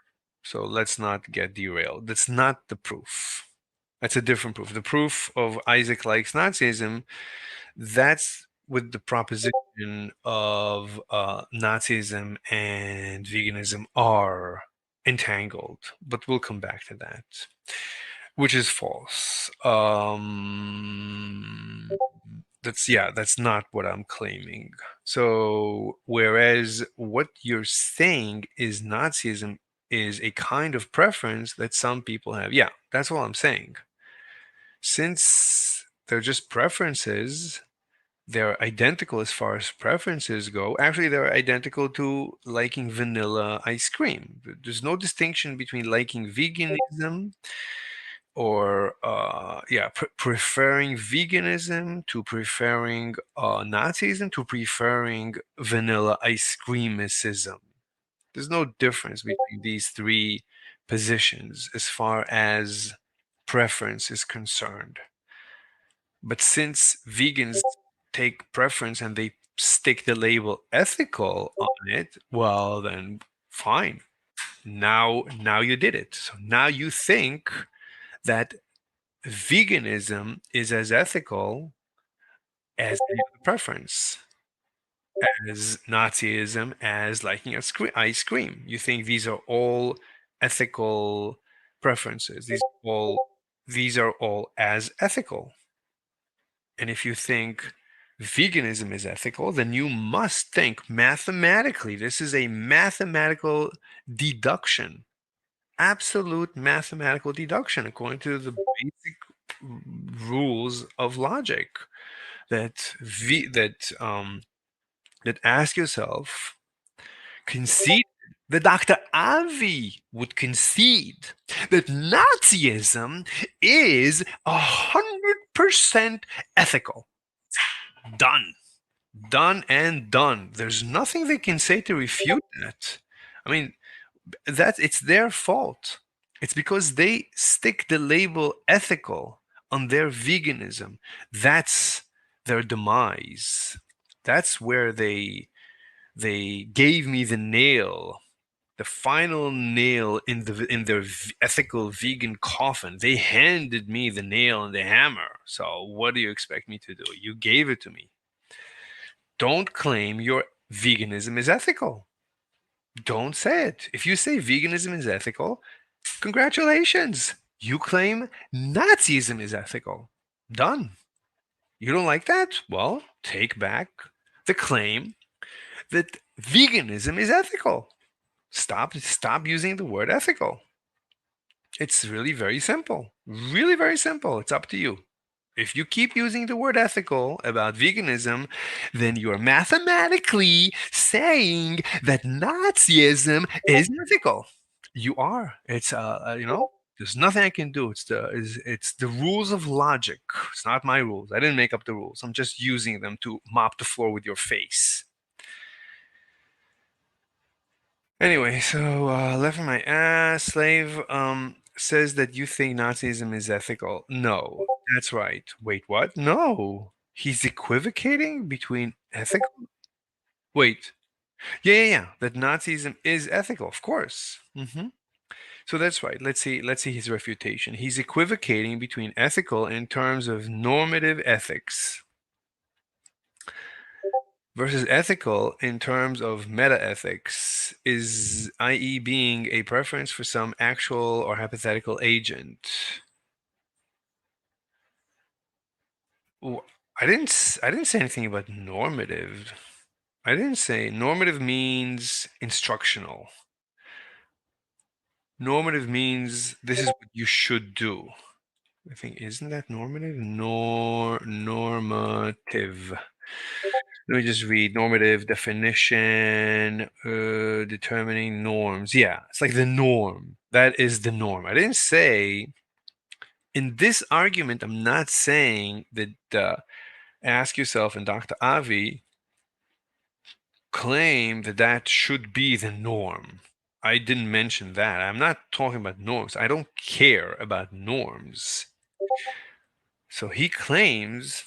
S1: So let's not get derailed. That's not the proof. That's a different proof. The proof of Isaac likes Nazism, that's with the proposition of Nazism and veganism are entangled. But we'll come back to that, which is false. That's not what I'm claiming. So whereas what you're saying is Nazism is a kind of preference that some people have. Yeah, that's all I'm saying. Since they're just preferences, they're identical as far as preferences go. Actually, they're identical to liking vanilla ice cream. There's no distinction between liking veganism or preferring veganism to preferring Nazism to preferring vanilla ice creamicism. There's no difference between these three positions as far as preference is concerned. But since vegans take preference and they stick the label ethical on it, well then fine. Now you did it. So now you think that veganism is as ethical as any other preference, as Nazism, as liking ice cream. You think these are all ethical preferences. These are all as ethical. And if you think veganism is ethical, then you must think mathematically. This is a mathematical deduction, absolute mathematical deduction, according to the basic rules of logic. That that ask yourself, concede that Dr. Avi would concede that Nazism is 100% ethical. Done. Done and done. There's nothing they can say to refute that. I mean, it's their fault. It's because they stick the label ethical on their veganism. That's their demise. That's where they gave me the nail, the final nail in their ethical vegan coffin. They handed me the nail and the hammer. So what do you expect me to do? You gave it to me. don't claim your veganism is ethical. Don't say it. If you say veganism is ethical, congratulations. You claim Nazism is ethical. Done. You don't like that? Well, take back the claim that veganism is ethical. Stop using the word ethical. It's really very simple. Really very simple. It's up to you. If you keep using the word ethical about veganism, then you're mathematically saying that Nazism is ethical. You are. It's there's nothing I can do. It's the rules of logic. It's not my rules. I didn't make up the rules. I'm just using them to mop the floor with your face. Anyway, so left in my ass, slave says that you think Nazism is ethical. No, that's right. Wait, what? No, he's equivocating between ethical. Wait, yeah. That Nazism is ethical, of course. So that's right. Let's see his refutation. He's equivocating between ethical in terms of normative ethics versus ethical in terms of metaethics, is i.e. being a preference for some actual or hypothetical agent. I didn't say anything about normative. I didn't say normative means instructional. Normative means this is what you should do. I think, isn't that normative? Normative. Let me just read normative definition, determining norms. Yeah, it's like the norm. That is the norm. I didn't say in this argument, I'm not saying that Ask Yourself and Dr. Avi claim that that should be the norm. I didn't mention that. I'm not talking about norms. I don't care about norms. So he claims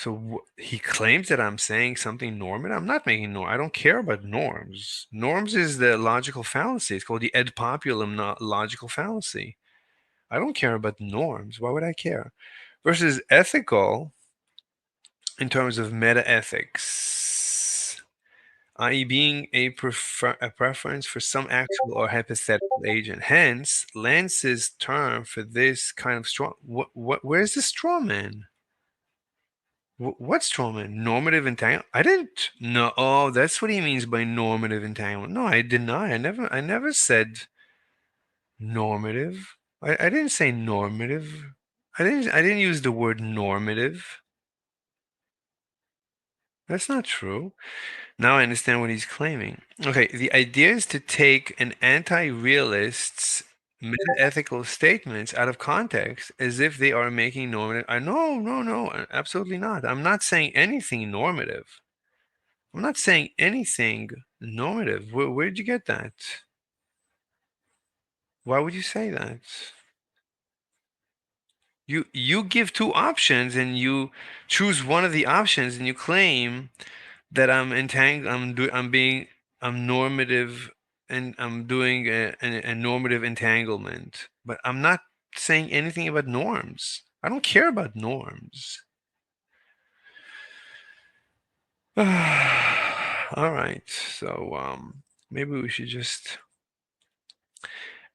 S1: that I'm saying something normative. I'm not making norm. I don't care about norms. Norms is the logical fallacy. It's called the ad populum logical fallacy. I don't care about norms. Why would I care? Versus ethical in terms of metaethics, i.e. being a preference for some actual or hypothetical agent. Hence, Lance's term for this kind of straw. Where's the straw man? What strawman? Normative entanglement? I didn't know. Oh, that's what he means by normative entanglement. No, I deny. I never said normative. I didn't say normative. I didn't use the word normative. That's not true. Now I understand what he's claiming. Okay, the idea is to take an anti-realist's meta-ethical statements out of context as if they are making normative. No, absolutely not. I'm not saying anything normative. I'm not saying anything normative. Where'd you get that? Why would you say that? You give two options and you choose one of the options and you claim that I'm normative and I'm doing a normative entanglement. But I'm not saying anything about norms. I don't care about norms. All right. So maybe we should just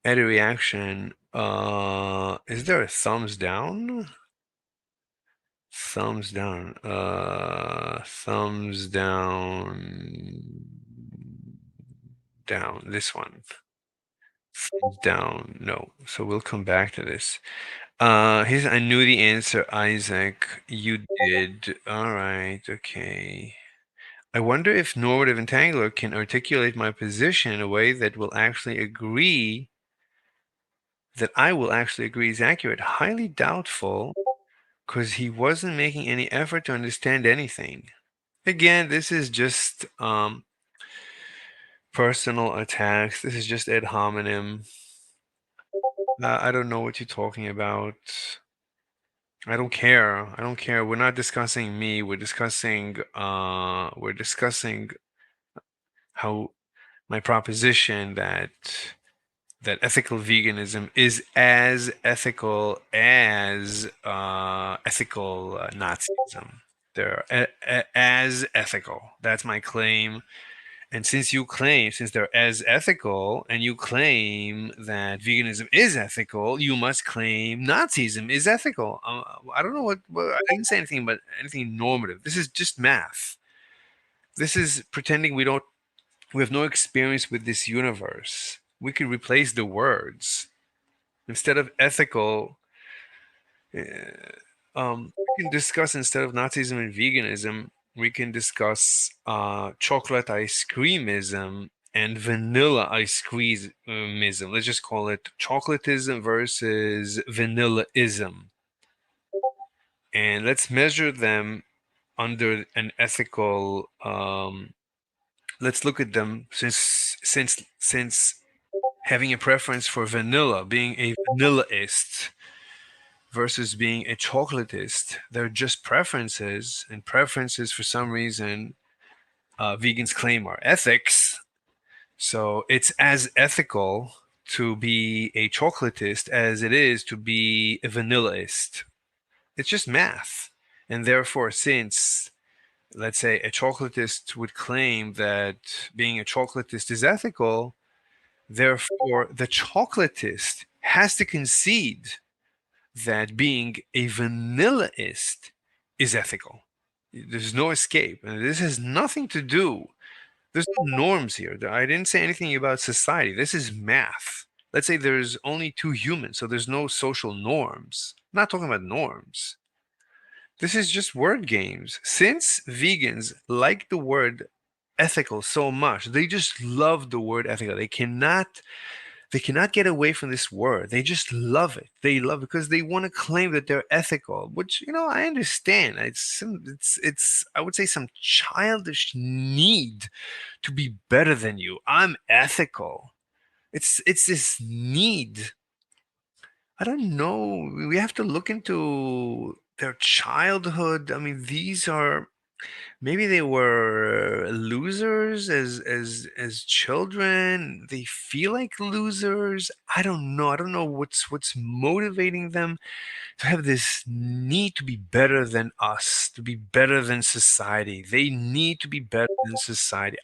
S1: add a reaction. Is there a thumbs down? Thumbs down. Thumbs down. Down. This one. Thumbs down. No. So we'll come back to this. Here's I knew the answer, Isaac. You did. All right. Okay. I wonder if normative entangler can articulate my position in a way that I will actually agree is accurate. Highly doubtful, because he wasn't making any effort to understand anything. Again, this is just personal attacks. This is just ad hominem. I don't know what you're talking about. I don't care. I don't care. We're not discussing me. We're discussing how my proposition that ethical veganism is as ethical as ethical Nazism. They're as ethical. That's my claim. And since they're as ethical, and you claim that veganism is ethical, you must claim Nazism is ethical. I don't know I didn't say anything about anything normative. This is just math. This is pretending we have no experience with this universe. We could replace the words. Instead of ethical, we can discuss, instead of Nazism and veganism, we can discuss chocolate ice creamism and vanilla ice creamism. Let's just call it chocolatism versus vanillaism. And let's measure them under an ethical, let's look at them since having a preference for vanilla, being a vanillaist versus being a chocolatist, they're just preferences, and preferences for some reason vegans claim are ethics. So it's as ethical to be a chocolatist as it is to be a vanillaist. It's just math. And therefore, since, let's say, a chocolatist would claim that being a chocolatist is ethical, therefore the chocolatist has to concede that being a vanillaist is ethical. There's no escape. And this has nothing to do, there's no norms here. I didn't say anything about society. This is math. Let's say there's only two humans, so there's no social norms. I'm not talking about norms. This is just word games. Since vegans like the word ethical so much, they just love the word ethical. They cannot get away from this word. They just love it. They love it because they want to claim that they're ethical, which I understand. It's I would say some childish need to be better than you. I'm ethical. It's this need. I don't know. We have to look into their childhood. I mean, these are, maybe they were losers as children. They feel like losers. I don't know what's motivating them to have this need to be better than us, to be better than society. They need to be better than society.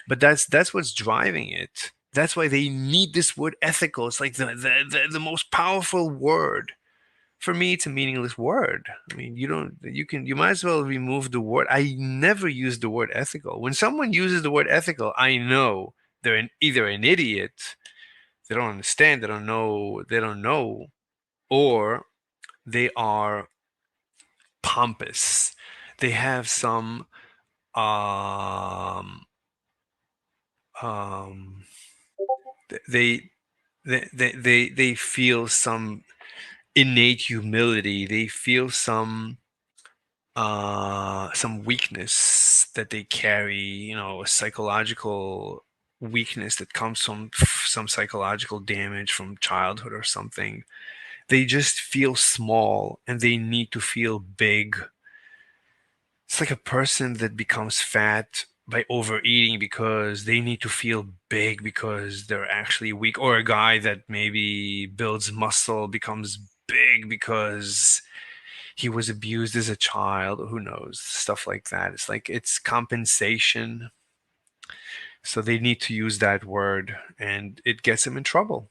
S1: But that's what's driving it. That's why they need this word ethical. It's like the most powerful word. For me, it's a meaningless word. I mean, you might as well remove the word. I never use the word ethical. When someone uses the word ethical, I know they're either an idiot, they don't understand, they don't know, or they are pompous. They have some um um they they feel some innate humility. They feel some weakness that they carry, a psychological weakness that comes from some psychological damage from childhood or something. They just feel small and they need to feel big. It's like a person that becomes fat by overeating because they need to feel big because they're actually weak, or a guy that maybe builds muscle becomes big because he was abused as a child. Who knows? Stuff like that. It's like it's compensation. So they need to use that word and it gets him in trouble.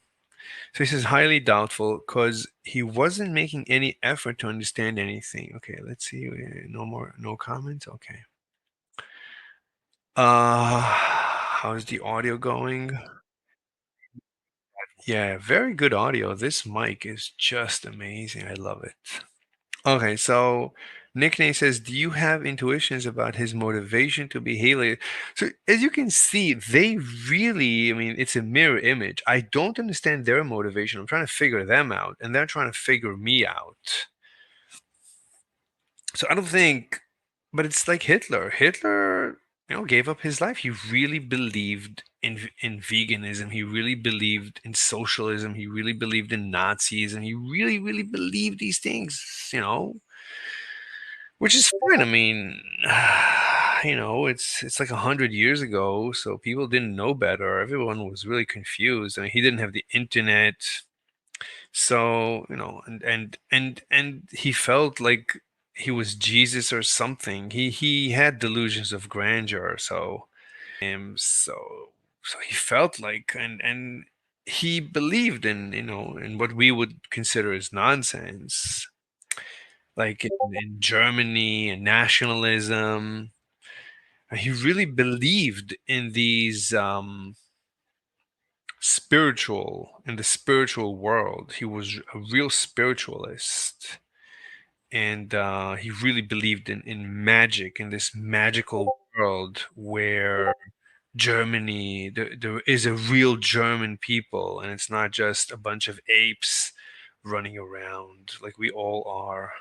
S1: So he says highly doubtful because he wasn't making any effort to understand anything. Okay, let's see. No comments. Okay. How's the audio going? Yeah, very good audio. This mic is just amazing. I love it. Okay, so Nickname says, "Do you have intuitions about his motivation to behave like?" So as you can see, they really, I mean, it's a mirror image. I don't understand their motivation. I'm trying to figure them out, and they're trying to figure me out. So I don't think, but it's like Hitler. Hitler, gave up his life. He really believed in veganism. He really believed in socialism. He really believed in Nazism. He really, really believed these things. Which is fine. I mean, it's like 100 years ago, so people didn't know better. Everyone was really confused. I mean, he didn't have the internet, so and he felt like he was Jesus or something. He had delusions of grandeur, so so he felt like, and he believed in, in what we would consider as nonsense, like in Germany and nationalism. He really believed in these in the spiritual world. He was a real spiritualist, and he really believed in magic, in this magical world where Germany, there is a real German people, and it's not just a bunch of apes running around like we all are.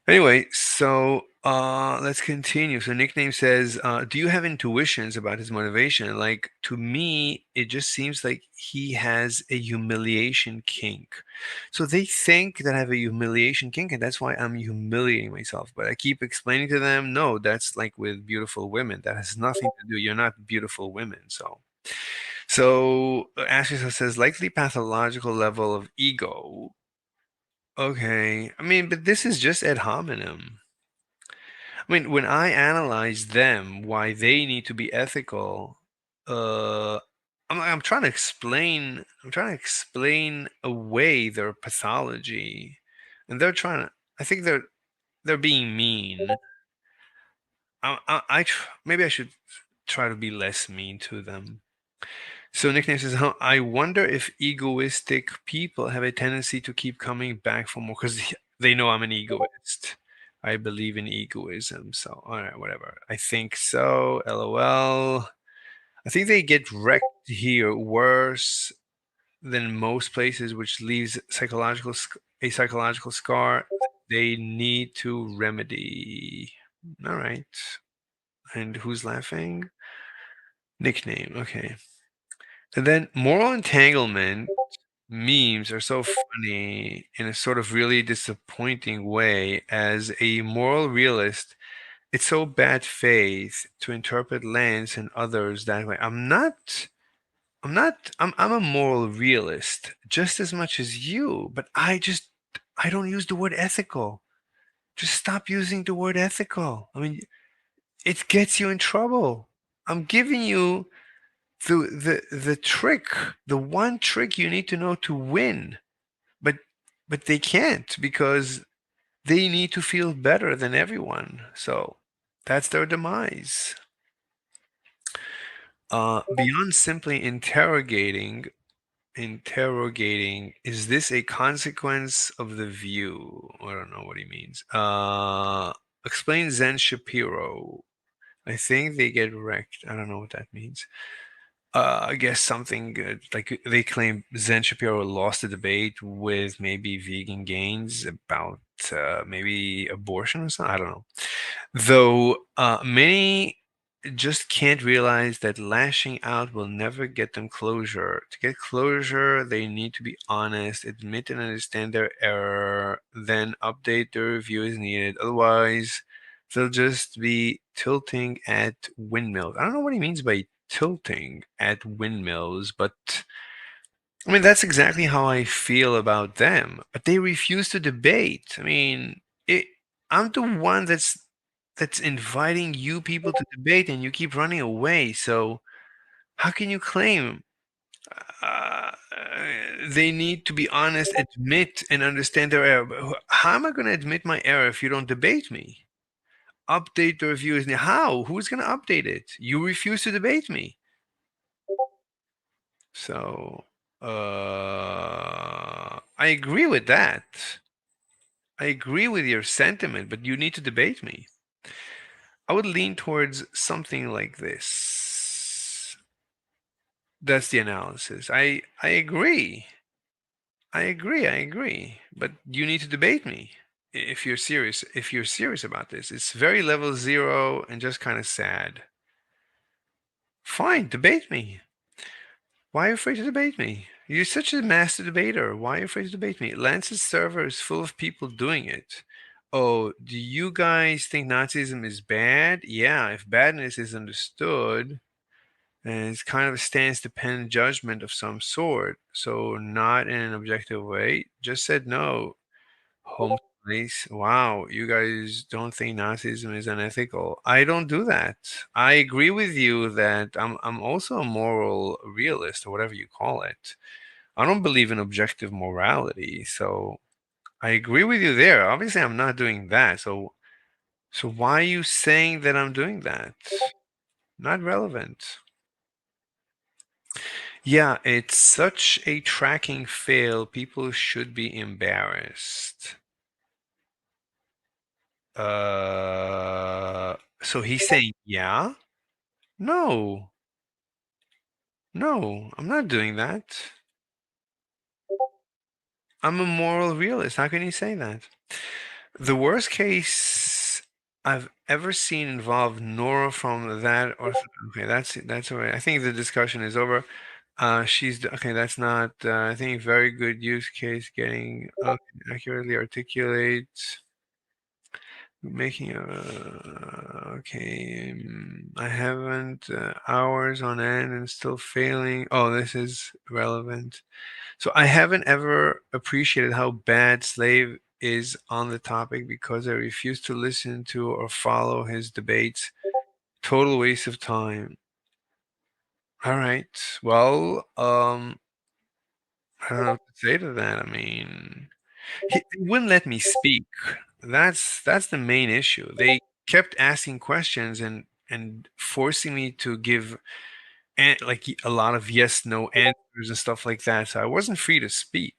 S1: Anyway, so let's continue. So Nickname says, do you have intuitions about his motivation? Like, to me, it just seems like he has a humiliation kink. So they think that I have a humiliation kink, and that's why I'm humiliating myself. But I keep explaining to them, no, that's like with beautiful women. That has nothing to do. You're not beautiful women. So Ashley says, likely pathological level of ego. Okay. I mean, but this is just ad hominem. I mean, when I analyze them, why they need to be ethical, uh, I'm trying to explain. I'm trying to explain away their pathology, and they're trying to. I think they're being mean. Maybe I should try to be less mean to them. So Nickname says, huh, I wonder if egoistic people have a tendency to keep coming back for more because they know I'm an egoist. I believe in egoism. So, all right, whatever. I think so. LOL. I think they get wrecked here worse than most places, which leaves a psychological scar they need to remedy. All right. And who's laughing? Nickname. Okay. And then moral entanglement memes are so funny in a sort of really disappointing way. As a moral realist, it's so bad faith to interpret Lance and others that way. I'm a moral realist just as much as you, but I don't use the word ethical. Just stop using the word ethical. I mean, it gets you in trouble. I'm giving you the trick, the one trick you need to know to win, but they can't because they need to feel better than everyone. So that's their demise. Beyond simply interrogating, is this a consequence of the view? I don't know what he means. Explain Zen Shapiro. I think they get wrecked. I don't know what that means. I guess something good. Like they claim Zen Shapiro lost the debate with maybe vegan gains about maybe abortion or something. I don't know. Though many just can't realize that lashing out will never get them closure. To get closure, they need to be honest, admit and understand their error, then update their review as needed. Otherwise, they'll just be tilting at windmills. I don't know what he means by tilting at windmills, but I mean, that's exactly how I feel about them. But they refuse to debate. I mean, I'm the one that's inviting you people to debate, and you keep running away. So how can you claim uh, they need to be honest, admit, and understand their error? How am I going to admit my error if you don't debate me? Update the review is how? Who's going to update it? You refuse to debate me. So I agree with that. I agree with your sentiment, but you need to debate me. I would lean towards something like this. That's the analysis. I agree. I agree. I agree. But you need to debate me if you're serious. If you're serious about this, it's very level zero and just kind of sad. Fine, debate me. Why are you afraid to debate me? You're such a master debater. Why are you afraid to debate me? Lance's server is full of people doing it. Oh, do you guys think Nazism is bad? Yeah, if badness is understood, and it's kind of a stance-dependent judgment of some sort, so not in an objective way. Just said no. Home place. Wow, you guys don't think Nazism is unethical. I don't do that. I agree with you that I'm also a moral realist or whatever you call it. I don't believe in objective morality, so I agree with you there. Obviously, I'm not doing that. So why are you saying that I'm doing that? Not relevant. Yeah, it's such a tracking fail. People should be embarrassed. So he's saying, yeah? No, no, I'm not doing that. I'm a moral realist. How can you say that? The worst case I've ever seen involved Nora from that or okay, that's all right. I think the discussion is over. Okay, that's not I think very good use case getting accurately articulate making a okay I haven't hours on end and still failing. Oh, this is relevant. So I haven't ever appreciated how bad Slave is on the topic because I refuse to listen to or follow his debates. Total waste of time. All right. Well, I don't know what to say to that. I mean, they wouldn't let me speak. That's the main issue. They kept asking questions and forcing me to give like a lot of yes no answers and stuff like that. So I wasn't free to speak.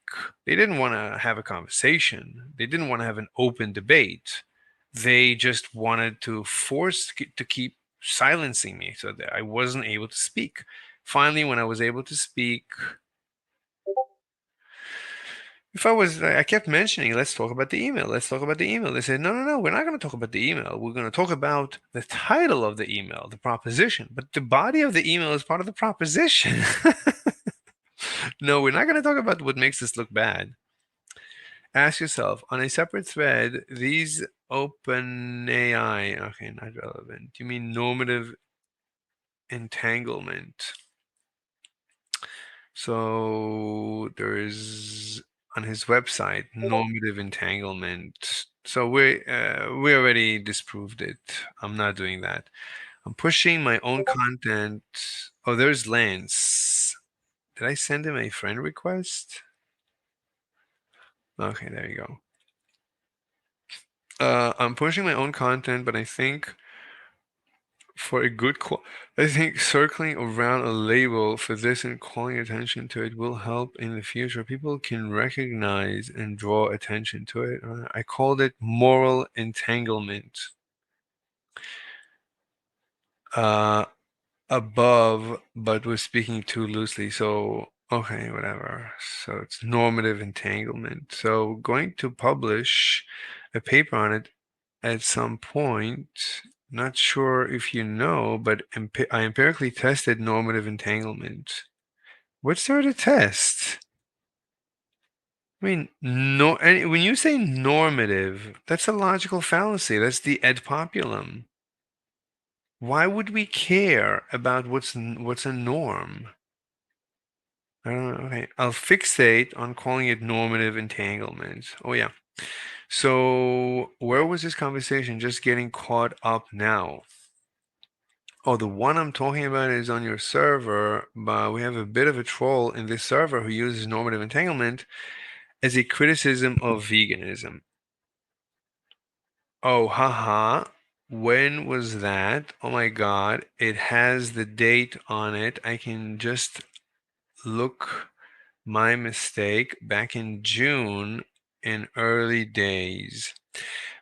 S1: They didn't want to have a conversation. They didn't want to have an open debate. They just wanted to to keep silencing me so that I wasn't able to speak. Finally, when I was able to speak, if I kept mentioning, let's talk about the email. Let's talk about the email. They said, no, no, no, we're not going to talk about the email. We're going to talk about the title of the email, the proposition. But the body of the email is part of the proposition. No, we're not going to talk about what makes this look bad. Ask yourself on a separate thread, these open AI, okay, not relevant. You mean normative entanglement? So there is on his website normative entanglement. So we already disproved it. I'm not doing that. I'm pushing my own content. Oh, there's Lance. Did I send him a friend request? Okay, there you go. I'm pushing my own content, but I think for a good I think circling around a label for this and calling attention to it will help in the future. People can recognize and draw attention to it. I called it moral entanglement. Uh, above, but was speaking too loosely. So, okay, whatever. So it's normative entanglement. So going to publish a paper on it at some point. Not sure if you know, but I empirically tested normative entanglement. What's there to test? I mean, no, and when you say normative, that's a logical fallacy. That's the ad populum. Why would we care about what's a norm? I don't know. Okay, I'll fixate on calling it normative entanglement. Oh yeah. So where was this conversation? Just getting caught up now. Oh, the one I'm talking about is on your server, but we have a bit of a troll in this server who uses normative entanglement as a criticism of veganism. Oh, haha. When was that? Oh my God. It has the date on it. I can just look my mistake back in June in early days.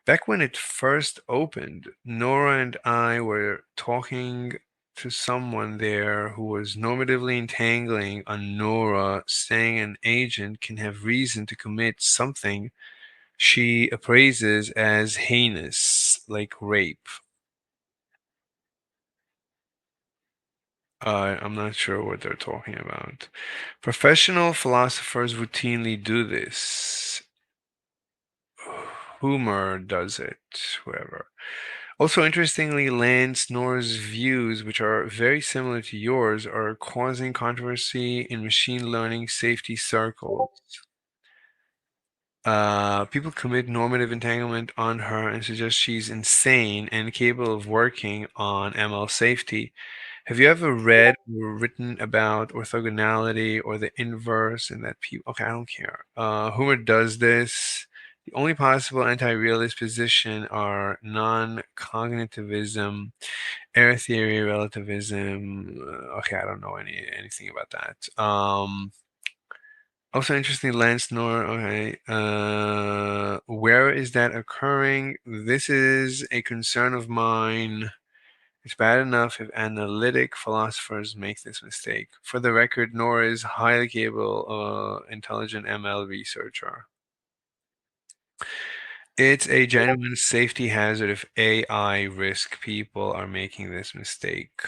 S1: Back when it first opened, Nora and I were talking to someone there who was normatively entangling on Nora, saying an agent can have reason to commit something she appraises as heinous, like rape. I'm not sure what they're talking about. Professional philosophers routinely do this. Humor does it, whoever. Also, interestingly, Lance Nor's views, which are very similar to yours, are causing controversy in machine learning safety circles. People commit normative entanglement on her and suggest she's insane and capable of working on ML safety. Have you ever read or written about orthogonality or the inverse and that people, okay, I don't care. Hoomer does this. The only possible anti-realist position are non-cognitivism, error theory, relativism. Okay, I don't know anything about that. Also interesting, Lance Nor. Okay, where is that occurring? This is a concern of mine. It's bad enough if analytic philosophers make this mistake. For the record, Nora is highly capable, intelligent ML researcher. It's a genuine safety hazard if AI risk people are making this mistake.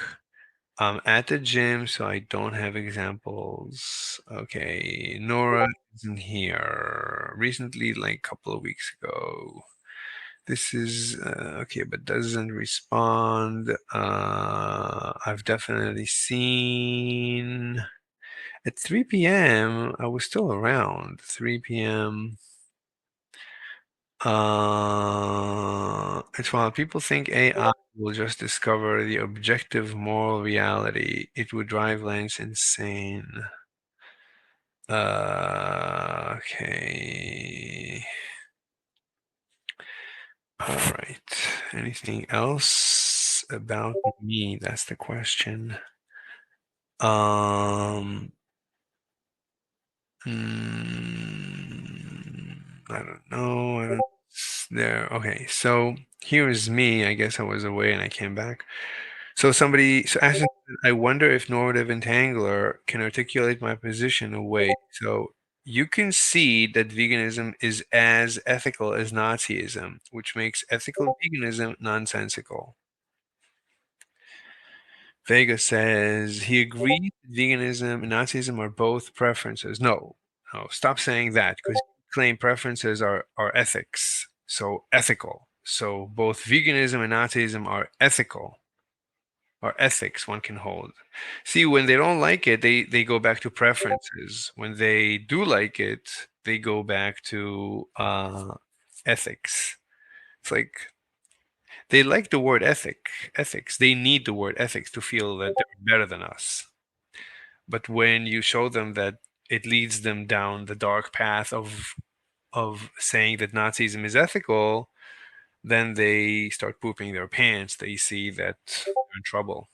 S1: I'm at the gym, so I don't have examples. Okay, Nora isn't here. Recently, like a couple of weeks ago. This is okay, but doesn't respond. I've definitely seen at 3 p.m. I was still around 3 p.m. It's while people think AI will just discover the objective moral reality, it would drive Lance insane. Okay. All right. Anything else about me? That's the question. Um, I don't know. There. Okay. So here is me. I guess I was away and I came back. So Ashton said, I wonder if normative entangler can articulate my position away. So you can see that veganism is as ethical as Nazism, which makes ethical veganism nonsensical. Vega says he agrees that veganism and Nazism are both preferences. No, no, stop saying that because you claim preferences are ethics, so ethical. So both veganism and Nazism are ethical, or ethics one can hold. See, when they don't like it, they go back to preferences. When they do like it, they go back to ethics. It's like they like the word ethics. They need the word ethics to feel that they're better than us. But when you show them that it leads them down the dark path of saying that Nazism is ethical, then they start pooping their pants. They see that they're in trouble.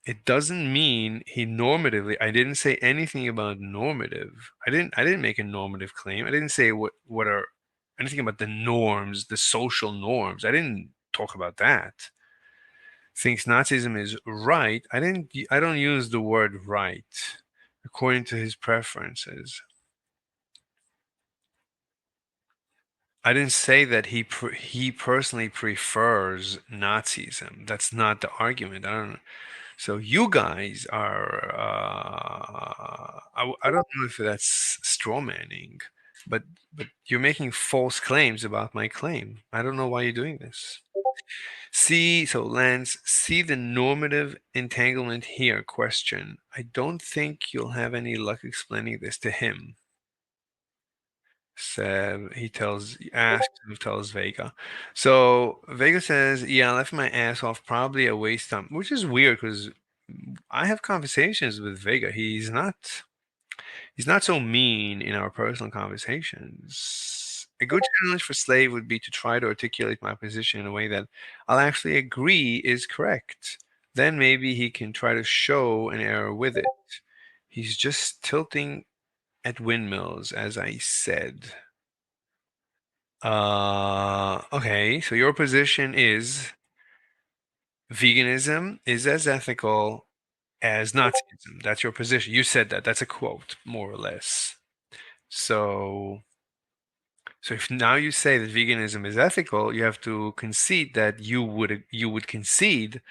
S1: It doesn't mean he normatively. I didn't say anything about normative. I didn't make a normative claim. I didn't say what are anything about the norms, the social norms. I didn't talk about that. Thinks Nazism is right. I don't use the word right according to his preferences. I didn't say that he personally prefers Nazism. That's not the argument. I don't. So you guys are. I don't know if that's strawmanning, but you're making false claims about my claim. I don't know why you're doing this. So Lance, see the normative entanglement here question. I don't think you'll have any luck explaining this to him. Said tells Vega. So Vega says, yeah, I left my ass off, probably a waste time, which is weird because I have conversations with Vega. He's not so mean in our personal conversations. A good challenge for Slave would be to try to articulate my position in a way that I'll actually agree is correct. Then maybe he can try to show an error with it. He's just tilting at windmills, as I said. Okay, so your position is veganism is as ethical as Nazism. That's your position. You said that. That's a quote, more or less. So if now you say that veganism is ethical, you have to concede that you would concede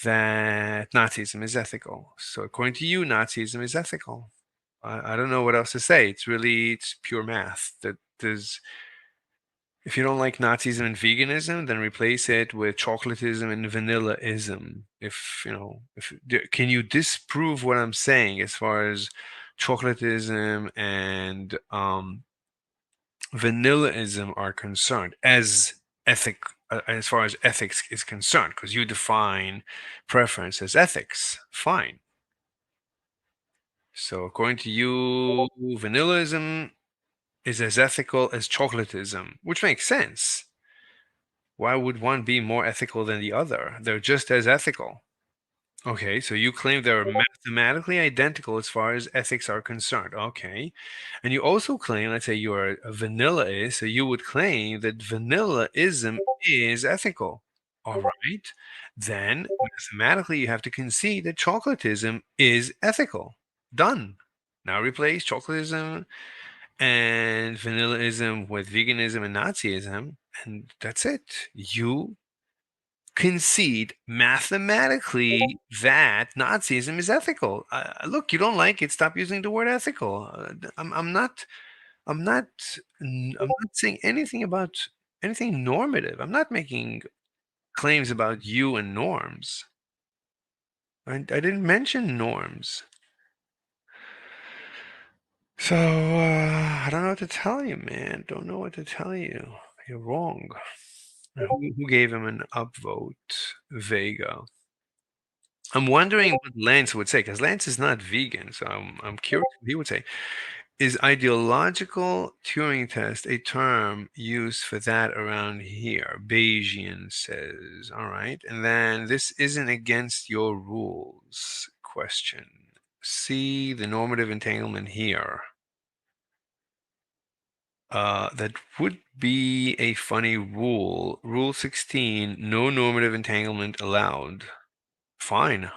S1: that Nazism is ethical. So according to you, Nazism is ethical. I don't know what else to say. It's pure math. That there's If you don't like Nazism and veganism, then replace it with chocolatism and vanillaism. Can you disprove what I'm saying as far as chocolatism and vanillaism are concerned as as far as ethics is concerned, because you define preference as ethics. Fine. So according to you, vanillaism is as ethical as chocolatism, which makes sense. Why would one be more ethical than the other? They're just as ethical. Okay, so you claim they're mathematically identical as far as ethics are concerned. Okay. And you also claim, let's say you're a vanillaist, so you would claim that vanillaism is ethical. All right. Then mathematically you have to concede that chocolatism is ethical. Done. Now replace chocolatism and vanillaism with veganism and Nazism, and that's it. You concede mathematically that Nazism is ethical. Look, you don't like it. Stop using the word ethical. I'm not. I'm not. I'm not saying anything about anything normative. I'm not making claims about you and norms. I didn't mention norms. So I don't know what to tell you, man. Don't know what to tell you. You're wrong. Who gave him an upvote? Vega. I'm wondering what Lance would say, because Lance is not vegan, so I'm curious what he would say. Is ideological Turing test a term used for that around here? Bayesian says. All right. And then this isn't against your rules question. See the normative entanglement here. That would be a funny rule. Rule 16, no normative entanglement allowed. Fine.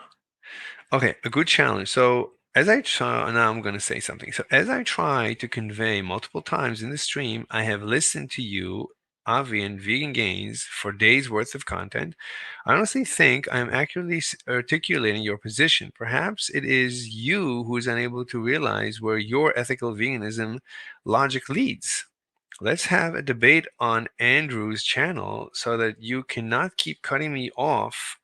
S1: Okay, a good challenge. So as I try, now I'm going to say something. So as I try to convey multiple times in the stream, I have listened to you, Avi, and Vegan Gains for days worth of content. I honestly think I'm accurately articulating your position. Perhaps it is you who is unable to realize where your ethical veganism logic leads. Let's have a debate on Andrew's channel so that you cannot keep cutting me off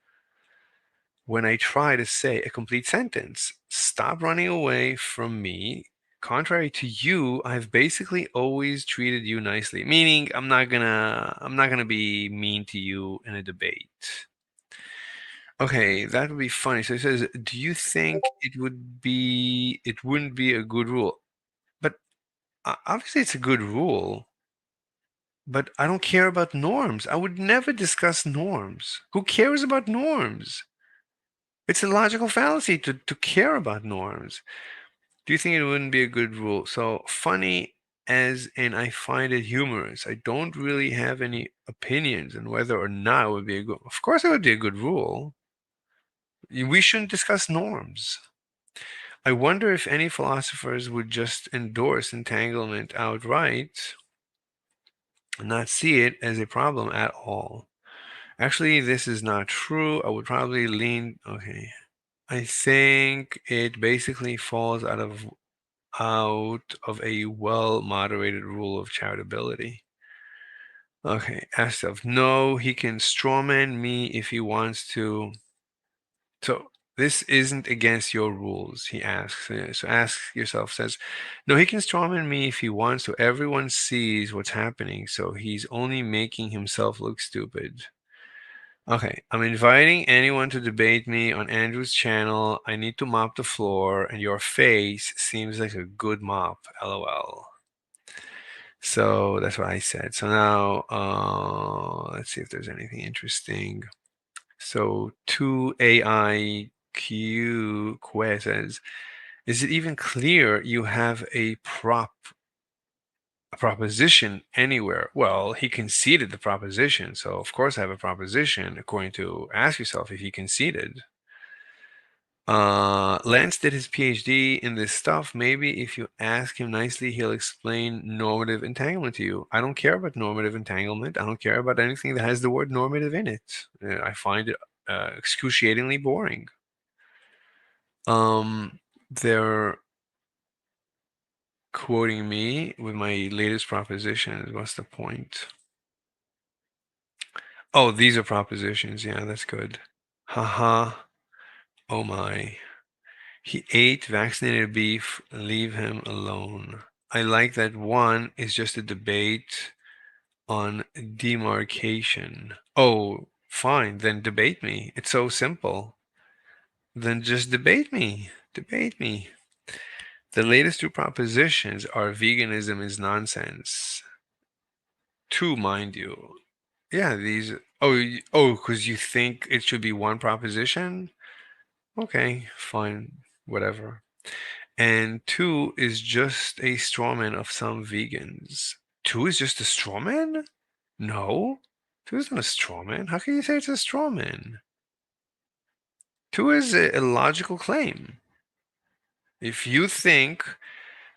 S1: when I try to say a complete sentence. Stop running away from me. Contrary to you, I've basically always treated you nicely, meaning I'm not gonna be mean to you in a debate. Okay, that would be funny. So it says, do you think it wouldn't be a good rule? But obviously it's a good rule, but I don't care about norms. I would never discuss norms. Who cares about norms? It's a logical fallacy to care about norms. Do you think it wouldn't be a good rule? So funny as in I find it humorous. I don't really have any opinions on whether or not it would be a good. Of course, it would be a good rule. We shouldn't discuss norms. I wonder if any philosophers would just endorse entanglement outright and not see it as a problem at all. Actually, this is not true. I would probably lean. Okay. I think it basically falls out of a well-moderated rule of charitability. Okay, Astov. No, he can strawman me if he wants to. So this isn't against your rules, he asks. So ask yourself, says, no, he can strawman me if he wants to. Everyone sees what's happening, so he's only making himself look stupid. Okay, I'm inviting anyone to debate me on Andrew's channel. I need to mop the floor, and your face seems like a good mop. LOL. So that's what I said. So now let's see if there's anything interesting. So 2AIQ Quest says, is it even clear you have a proposition anywhere? Well, he conceded the proposition, so of course I have a proposition. According to ask yourself if he conceded. Lance did his PhD in this stuff. Maybe if you ask him nicely, he'll explain normative entanglement to you. I don't care about normative entanglement. I don't care about anything that has the word normative in it. I find it excruciatingly boring. They're quoting me with my latest propositions. What's the point? Oh, these are propositions. Yeah, that's good. Haha. Oh my. He ate vaccinated beef. Leave him alone. I like that one is just a debate on demarcation. Oh, fine, then debate me. It's so simple. Then just debate me. Debate me. The latest two propositions are veganism is nonsense. Two, mind you. Yeah, these. Oh, because you think it should be one proposition? Okay, fine, whatever. And two is just a straw man of some vegans. Two is just a straw man? No, two isn't a straw man. How can you say it's a straw man? Two is a logical claim. If you think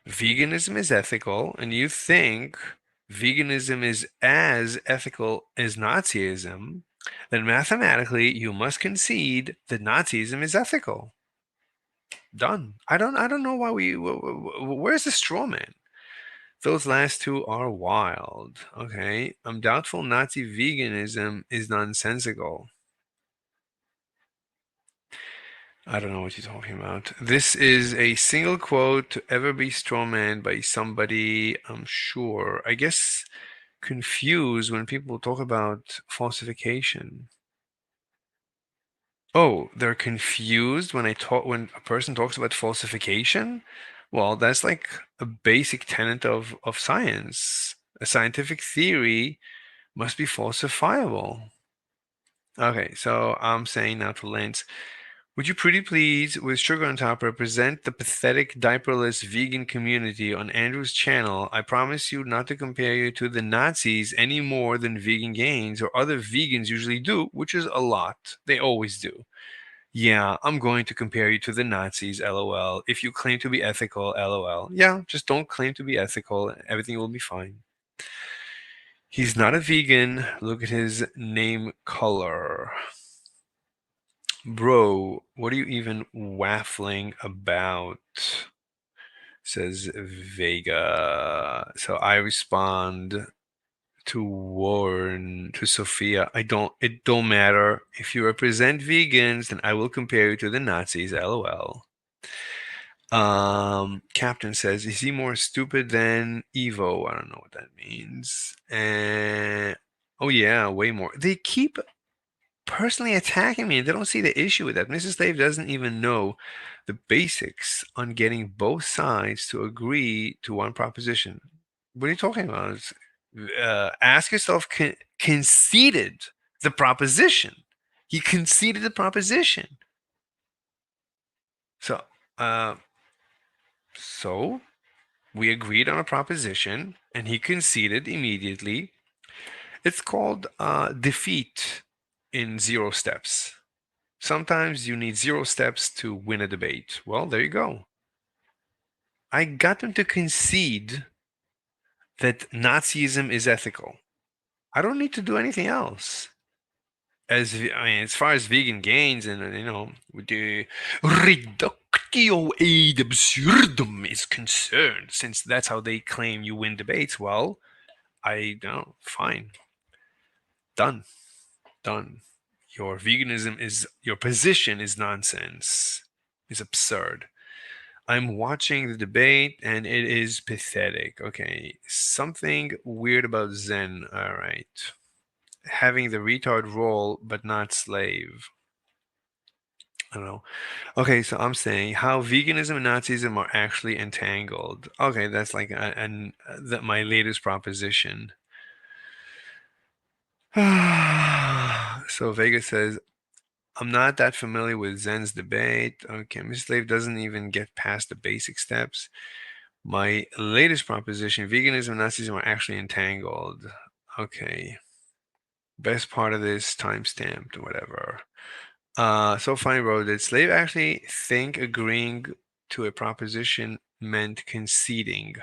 S1: veganism is ethical and you think veganism is as ethical as Nazism, then mathematically you must concede that Nazism is ethical. Done. I don't know why where's the straw man? Those last two are wild. Okay. I'm doubtful Nazi veganism is nonsensical. I don't know what you're talking about. This is a single quote to ever be strawmanned by somebody, I'm sure. I guess confused when people talk about falsification. Oh, they're confused when when a person talks about falsification? Well, that's like a basic tenet of science. A scientific theory must be falsifiable. Okay, so I'm saying now to Lance, would you pretty please, with sugar on top, represent the pathetic diaperless vegan community on Andrew's channel? I promise you not to compare you to the Nazis any more than Vegan Gains or other vegans usually do, which is a lot. They always do. Yeah, I'm going to compare you to the Nazis, lol. If you claim to be ethical, lol. Yeah, just don't claim to be ethical. Everything will be fine. He's not a vegan. Look at his name color. Bro, what are you even waffling about? Says Vega. So I respond to Warren, to Sophia. It don't matter. If you represent vegans, then I will compare you to the Nazis, lol. Captain says, is he more stupid than Evo? I don't know what that means. And oh yeah, way more. They keep personally attacking me and they don't see the issue with that. Mrs. Slave doesn't even know the basics on getting both sides to agree to one proposition. What are you talking about? Ask yourself, conceded the proposition. He conceded the proposition. So, uh, so we agreed on a proposition and he conceded immediately. It's called defeat in 0 steps. Sometimes you need 0 steps to win a debate. Well, there you go. I got them to concede that Nazism is ethical. I don't need to do anything else. As far as Vegan Gains and the reductio ad absurdum is concerned, since that's how they claim you win debates, well, I know, fine, done. Your position is nonsense. Is absurd. I'm watching the debate and it is pathetic. Okay, something weird about Zen. All right. Having the retard role but not slave. I don't know. Okay, so I'm saying how veganism and Nazism are actually entangled. Okay, that's like my latest proposition. So Vega says, I'm not that familiar with Zen's debate. Okay, Miss Slave doesn't even get past the basic steps. My latest proposition, veganism and Nazism are actually entangled. Okay. Best part of this, time-stamped, whatever. So funny, bro. Did Slave actually think agreeing to a proposition meant conceding?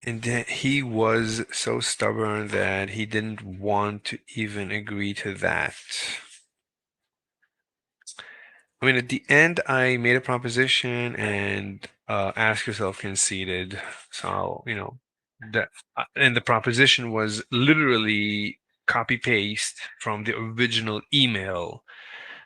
S1: And that he was so stubborn that he didn't want to even agree to that. I mean, at the end, I made a proposition and ask yourself conceded. So, that, and the proposition was literally copy paste from the original email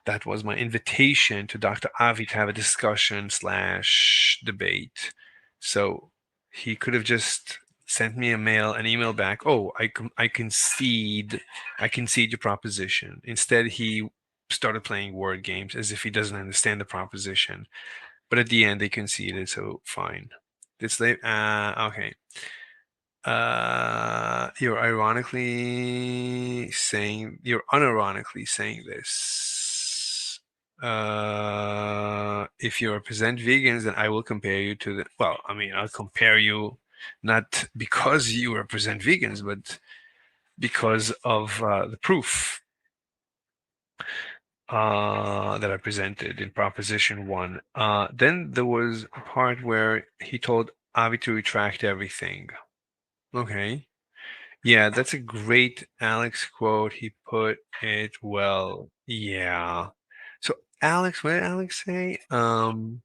S1: That was my invitation to Dr. Avi to have a discussion slash debate. So he could have just sent me an email back. Oh, I concede your proposition. Instead, he started playing word games as if he doesn't understand the proposition. But at the end, they conceded, so fine. Okay. You're unironically saying this. If you represent vegans, then I will compare you to I'll compare you not because you represent vegans, but because of the proof that I presented in Proposition 1. Then there was a part where he told Avi to retract everything. Okay. Yeah, that's a great Alex quote. He put it well. Yeah. So Alex, what did Alex say? I'm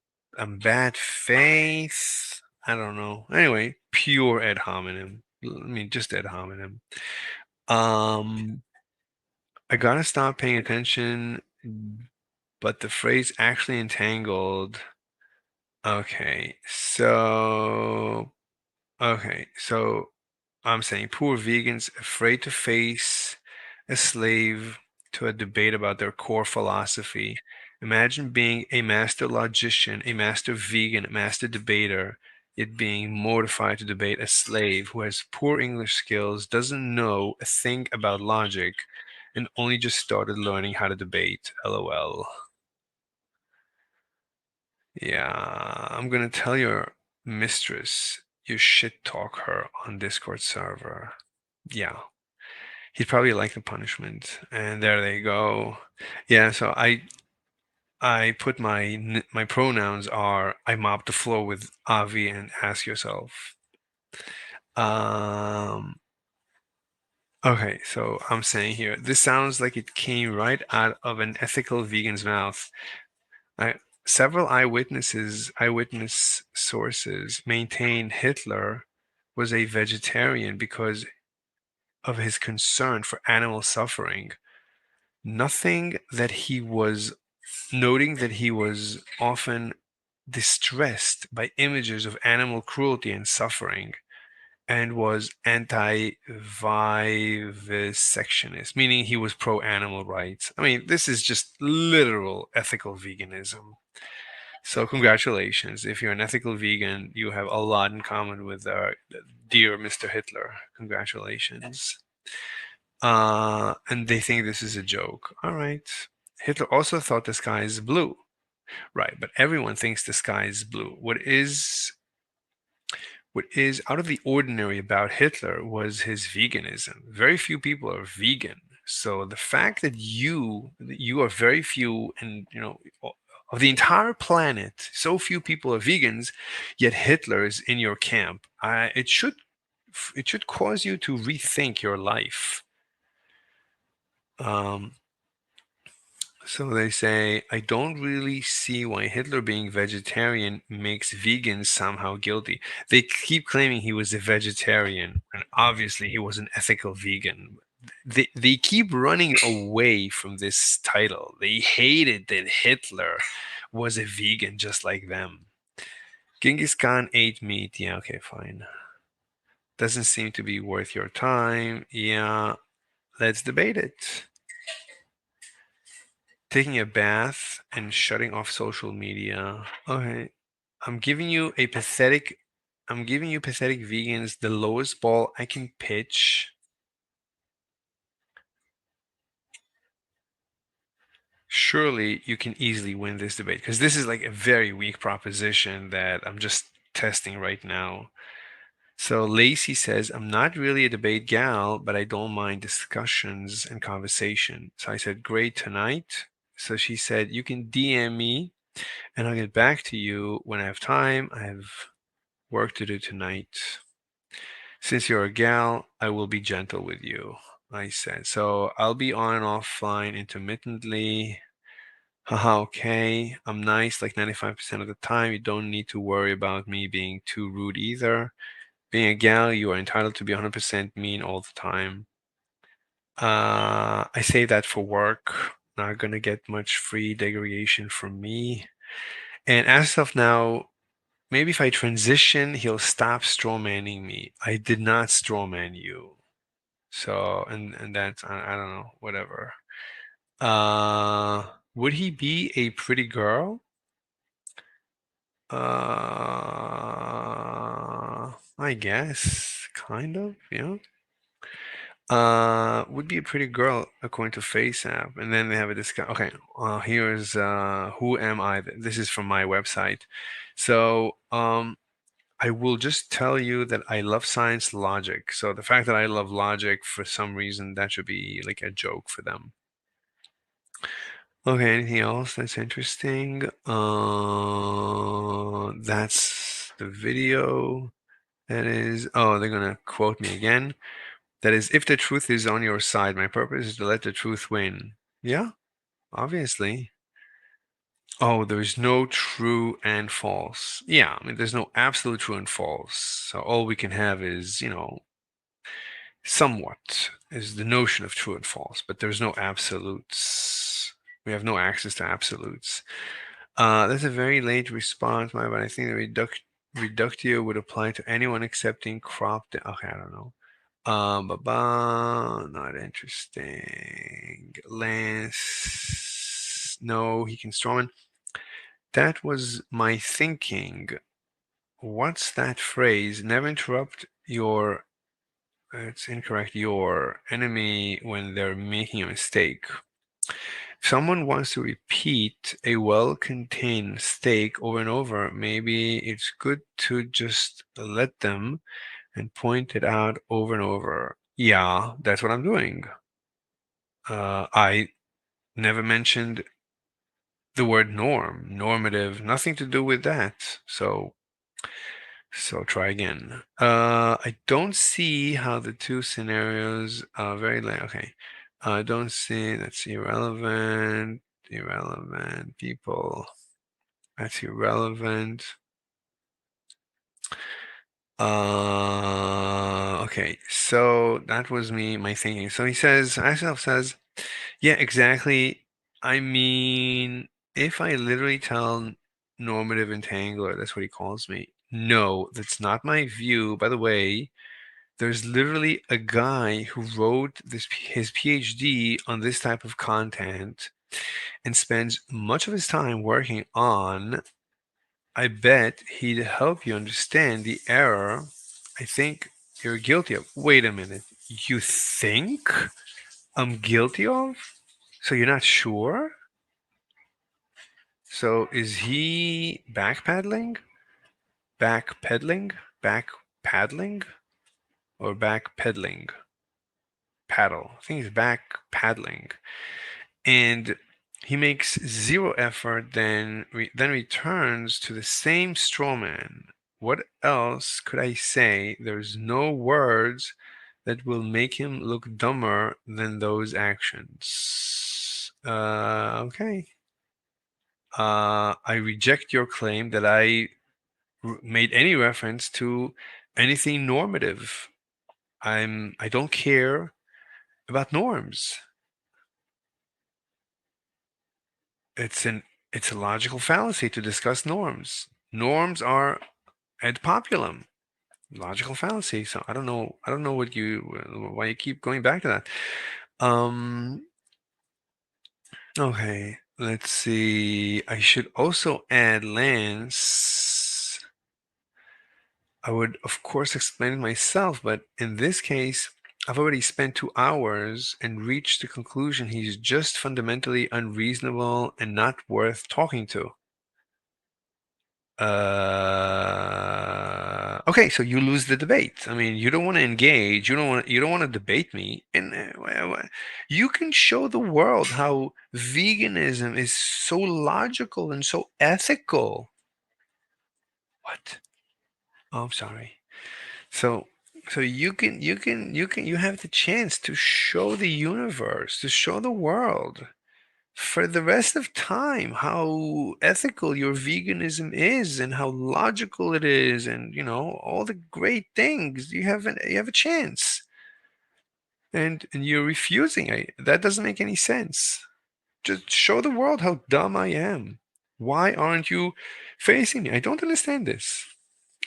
S1: bad faith. I don't know. Anyway, pure ad hominem. I mean, just ad hominem. I gotta stop paying attention, but the phrase actually entangled. Okay, so I'm saying poor vegans afraid to face a slave to a debate about their core philosophy. Imagine being a master logician, a master vegan, a master debater, yet being mortified to debate a slave who has poor English skills, doesn't know a thing about logic, and only just started learning how to debate. LOL. Yeah, I'm gonna tell your mistress you shit talk her on Discord server. Yeah, he'd probably like the punishment. And there they go. Yeah, so I put my pronouns are I mop the floor with Avi and ask yourself. Um okay, so I'm saying here, this sounds like it came right out of an ethical vegan's mouth. I, several eyewitness sources maintain Hitler was a vegetarian because of his concern for animal suffering. Nothing that he was noting that he was often distressed by images of animal cruelty and suffering and was anti-vivisectionist, meaning he was pro-animal rights. I mean, this is just literal ethical veganism. So congratulations. If you're an ethical vegan, you have a lot in common with dear Mr. Hitler. Congratulations. And they think this is a joke. All right. Hitler also thought the sky is blue. Right, but everyone thinks the sky is blue. What is out of the ordinary about Hitler was his veganism. Very few people are vegan. So the fact that you are very few, and of the entire planet, so few people are vegans, yet Hitler is in your camp. It should cause you to rethink your life. So they say, I don't really see why Hitler being vegetarian makes vegans somehow guilty. They keep claiming he was a vegetarian, and obviously he was an ethical vegan. They keep running away from this title. They hated that Hitler was a vegan just like them. Genghis Khan ate meat. Yeah, okay, fine. Doesn't seem to be worth your time. Yeah, let's debate it. Taking a bath and shutting off social media. Okay. I'm giving you pathetic vegans the lowest ball I can pitch. Surely you can easily win this debate because this is like a very weak proposition that I'm just testing right now. So Lacey says, I'm not really a debate gal, but I don't mind discussions and conversation. So I said, great tonight. So she said, you can DM me and I'll get back to you when I have time. I have work to do tonight. Since you're a gal, I will be gentle with you, I said. So I'll be on and offline intermittently. Haha, okay. I'm nice like 95% of the time. You don't need to worry about me being too rude either. Being a gal, you are entitled to be 100% mean all the time. I say that for work. not gonna get much free degradation from me. And as of now, maybe if I transition, he'll stop strawmanning me. I did not strawman you. So, and that's, I don't know, whatever. Would he be a pretty girl? I guess, kind of, yeah. Would be a pretty girl according to FaceApp, and then they have a discount. Okay, here's who am I? This is from my website. So, I will just tell you that I love science logic. So the fact that I love logic for some reason, that should be like a joke for them. Okay, anything else that's interesting? That's the video. That is, oh, they're gonna quote me again. That is, if the truth is on your side, my purpose is to let the truth win. Yeah, obviously. Oh, there's no true and false. Yeah, I mean, there's no absolute true and false. So all we can have is, somewhat is the notion of true and false, but there's no absolutes. We have no access to absolutes. That's a very late response, but I think the reductio would apply to anyone accepting cropped. Okay, I don't know. Not interesting. Lance, no, he can Strawman. That was my thinking. What's that phrase? Never interrupt your, it's incorrect, your enemy when they're making a mistake. If someone wants to repeat a well-contained mistake over and over, maybe it's good to just let them and point it out over and over. Yeah, that's what I'm doing. I never mentioned the word norm, normative, nothing to do with that. So try again. I don't see how the two scenarios are very like, okay. I don't see, that's irrelevant, people. That's irrelevant. Okay, so that was my thinking. So he says, Asimov says, yeah, exactly. I mean, if I literally tell normative entangler, that's what he calls me. No, that's not my view. By the way, there's literally a guy who wrote his PhD on this type of content and spends much of his time working on. I bet he'd help you understand the error I think you're guilty of. Wait a minute. You think I'm guilty of? So you're not sure? So is he backpedaling? Backpedaling? Backpaddling? Or backpedaling? Paddle. I think he's backpaddling. And he makes zero effort, then returns to the same strawman. What else could I say? There's no words that will make him look dumber than those actions. Okay. I reject your claim that I made any reference to anything normative. I don't care about norms. It's a logical fallacy to discuss norms. Norms are ad populum, logical fallacy. So I don't know why you keep going back to that. Okay, let's see. I should also add Lance. I would of course explain it myself, but in this case, I've already spent 2 hours and reached the conclusion he's just fundamentally unreasonable and not worth talking to. Okay, so you lose the debate. I mean, you don't want to engage. You don't want to debate me, and you can show the world how veganism is so logical and so ethical. What? Oh, I'm sorry. So you have the chance to show the universe, to show the world for the rest of time how ethical your veganism is and how logical it is, and all the great things. You have a chance, and you're refusing it. That doesn't make any sense. just show the world how dumb I am. Why aren't you facing me? I don't understand this.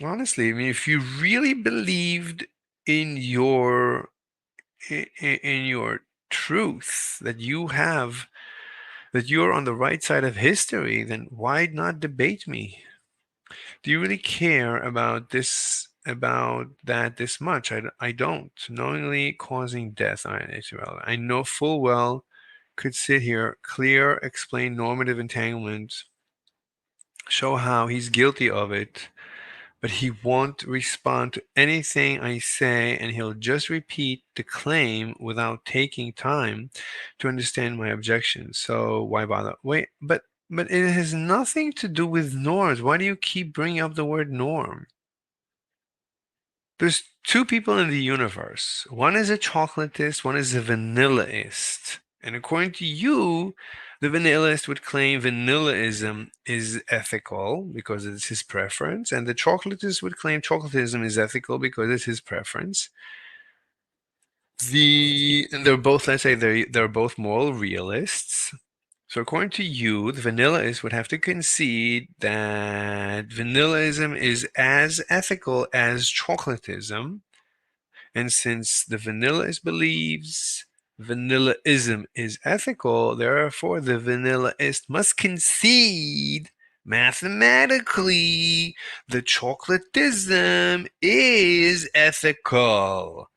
S1: Honestly, I mean, if you really believed in your in your truth that you have that you're on the right side of history, then why not debate me? Do you really care about this much? I don't. Knowingly causing death, it's irrelevant. I know full well could sit here, clear, explain normative entanglement, show how he's guilty of it, but he won't respond to anything I say, and he'll just repeat the claim without taking time to understand my objections. So why bother? Wait, but it has nothing to do with norms. Why do you keep bringing up the word norm? There's two people in the universe. One is a chocolatist, one is a vanillaist. And according to you, the vanillaist would claim vanillaism is ethical because it's his preference, and the chocolatist would claim chocolatism is ethical because it's his preference. And they're both, let's say, they're both moral realists. So according to you, the vanillaist would have to concede that vanillism is as ethical as chocolatism. And since the vanillaist believes vanillaism is ethical, therefore the vanillaist must concede mathematically the chocolatism is ethical.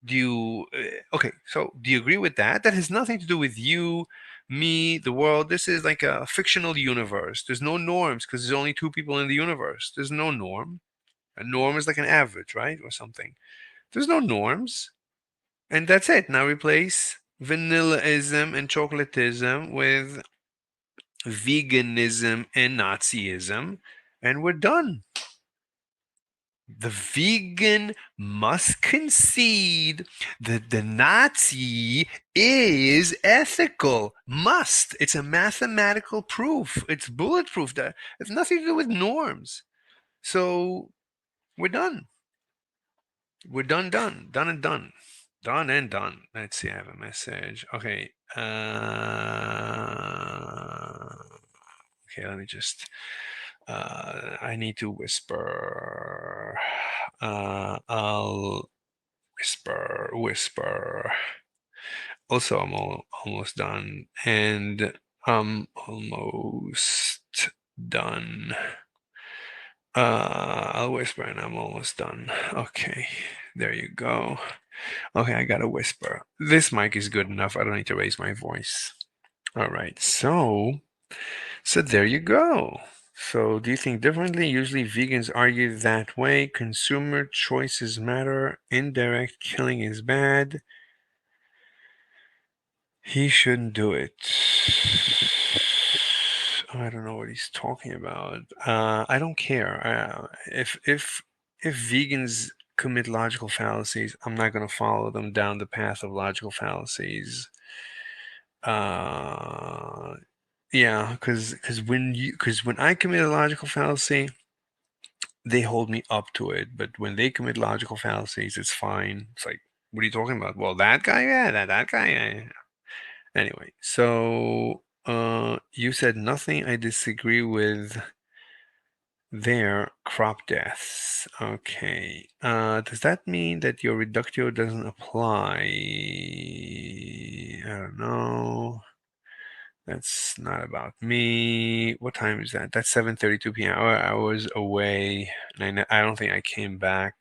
S1: Do you okay, so do you agree with that? That has nothing to do with you, me, the world. This is like a fictional universe. There's no norms because there's only two people in the universe. There's no norm. A norm is like an average, right? Or something. There's no norms. And that's it. Now replace vanillaism and chocolatism with veganism and Nazism, and we're done. The vegan must concede that the Nazi is ethical. Must. It's a mathematical proof. It's bulletproof. That has nothing to do with norms. So we're done. We're done, done, done and done. Done and done. Let's see, I have a message. Okay. Okay, let me just I need to whisper. I'll whisper. Also, I'm almost done, and I'm almost done. I'll whisper, and I'm almost done. Okay, there you go. Okay, I gotta whisper. This mic is good enough. I don't need to raise my voice. All right, so there you go. So do you think differently? Usually vegans argue that way. Consumer choices matter. Indirect killing is bad. He shouldn't do it. I don't know what he's talking about. I don't care. If vegans commit logical fallacies, I'm not going to follow them down the path of logical fallacies. Yeah, because when I commit a logical fallacy, they hold me up to it. But when they commit logical fallacies, it's fine. It's like, what are you talking about? Well, that guy, yeah, that guy. Yeah. Anyway, so you said nothing I disagree with there. Crop deaths. Okay. Does that mean that your reductio doesn't apply? I don't know. That's not about me. What time is that? That's 7:32 p.m. I was away, and I don't think I came back.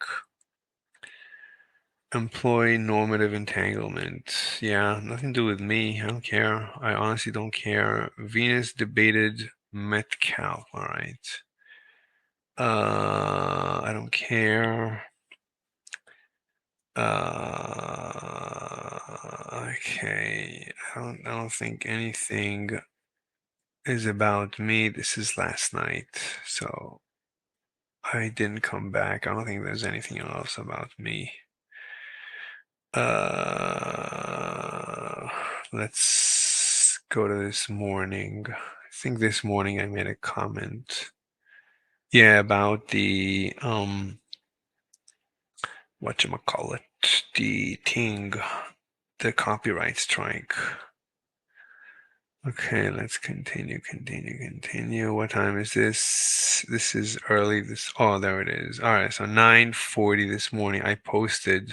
S1: Employee normative entanglement. Yeah, nothing to do with me. I don't care. I honestly don't care. Venus debated Metcalf. All right. I don't care. Okay. I don't think anything is about me. This is last night, so I didn't come back. I don't think there's anything else about me. Let's go to this morning. I think this morning I made a comment. Yeah, about the whatchamacallit, the thing, the copyright strike. Okay, let's continue. What time is this? This is early. Oh, there it is. All right, so 9:40 this morning, I posted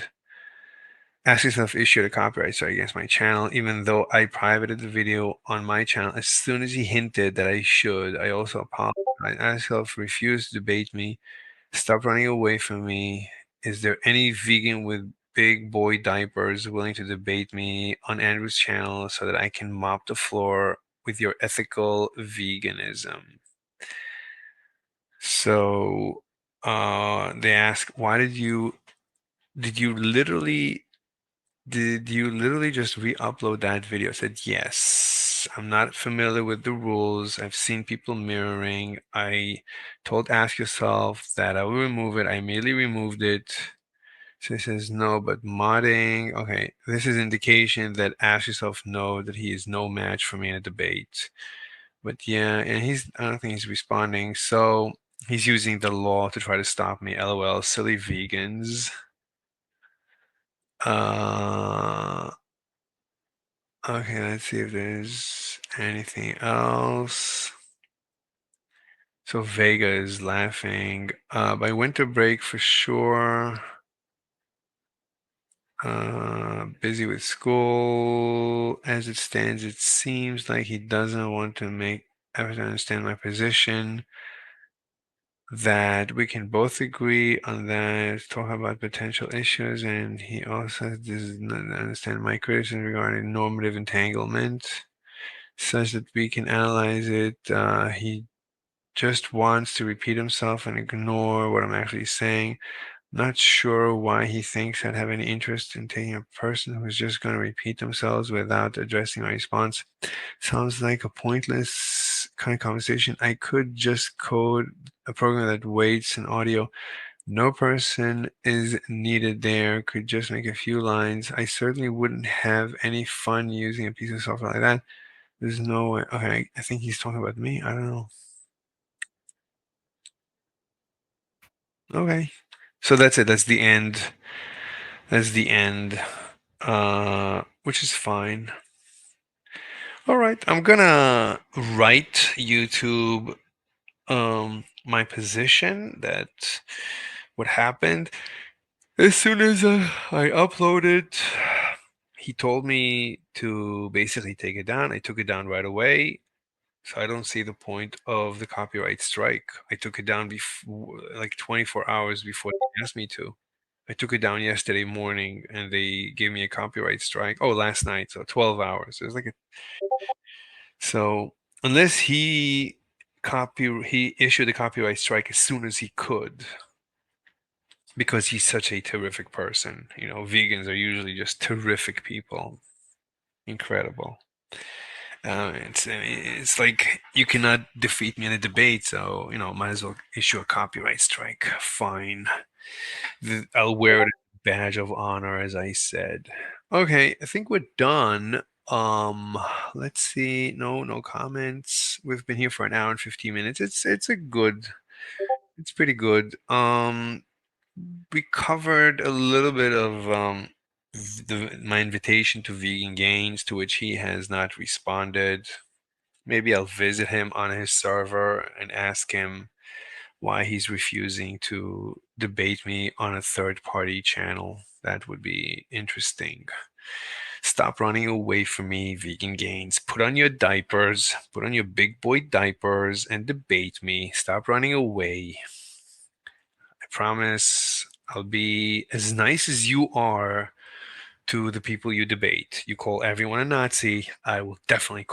S1: ask yourself issued a copyright strike against my channel, even though I privated the video on my channel. As soon as he hinted that I should, I also apologized. Ask yourself refused to debate me. Stop running away from me. Is there any vegan with big boy diapers willing to debate me on Andrew's channel so that I can mop the floor with your ethical veganism? So they ask, why did you literally just re-upload that video? I said, yes. I'm not familiar with the rules. I've seen people mirroring. I told Ask Yourself that I will remove it. I immediately removed it. So it says no, but modding. Okay, this is indication that Ask Yourself know that he is no match for me in a debate. But yeah, and I don't think he's responding. So he's using the law to try to stop me. LOL, silly vegans. Okay, let's see if there's anything else. So Vega is laughing. By winter break for sure. Busy with school. As it stands, it seems like he doesn't want to make effort to understand my position. That we can both agree on that, talk about potential issues, and he also does not understand my criticism regarding normative entanglement, such that we can analyze it. He just wants to repeat himself and ignore what I'm actually saying. Not sure why he thinks I'd have any interest in taking a person who's just going to repeat themselves without addressing my response. Sounds like a pointless kind of conversation. I could just code a program that waits an audio. No person is needed there. Could just make a few lines. I certainly wouldn't have any fun using a piece of software like that. There's no way. Okay, I think he's talking about me. I don't know. Okay. So that's it. That's the end. That's the end. Which is fine. All right. I'm gonna write YouTube my position that what happened. As soon as I uploaded, he told me to basically take it down. I took it down right away. So I don't see the point of the copyright strike. I took it down before, like 24 hours before they asked me to. I took it down yesterday morning and they gave me a copyright strike. Oh, last night, so 12 hours. It was like so unless he issued a copyright strike as soon as he could because he's such a terrific person. You know, vegans are usually just terrific people. Incredible. It's like you cannot defeat me in a debate, so might as well issue a copyright strike. Fine. I'll wear it as a badge of honor, as I said. Okay, I think we're done. Let's see. No comments. We've been here for an hour and 15 minutes. It's pretty good. We covered a little bit of my invitation to Vegan Gains, to which he has not responded. Maybe I'll visit him on his server and ask him why he's refusing to debate me on a third-party channel. That would be interesting. Stop running away from me, Vegan Gains. Put on your diapers, put on your big boy diapers and debate me. Stop running away. I promise I'll be as nice as you are to the people you debate. You call everyone a Nazi, I will definitely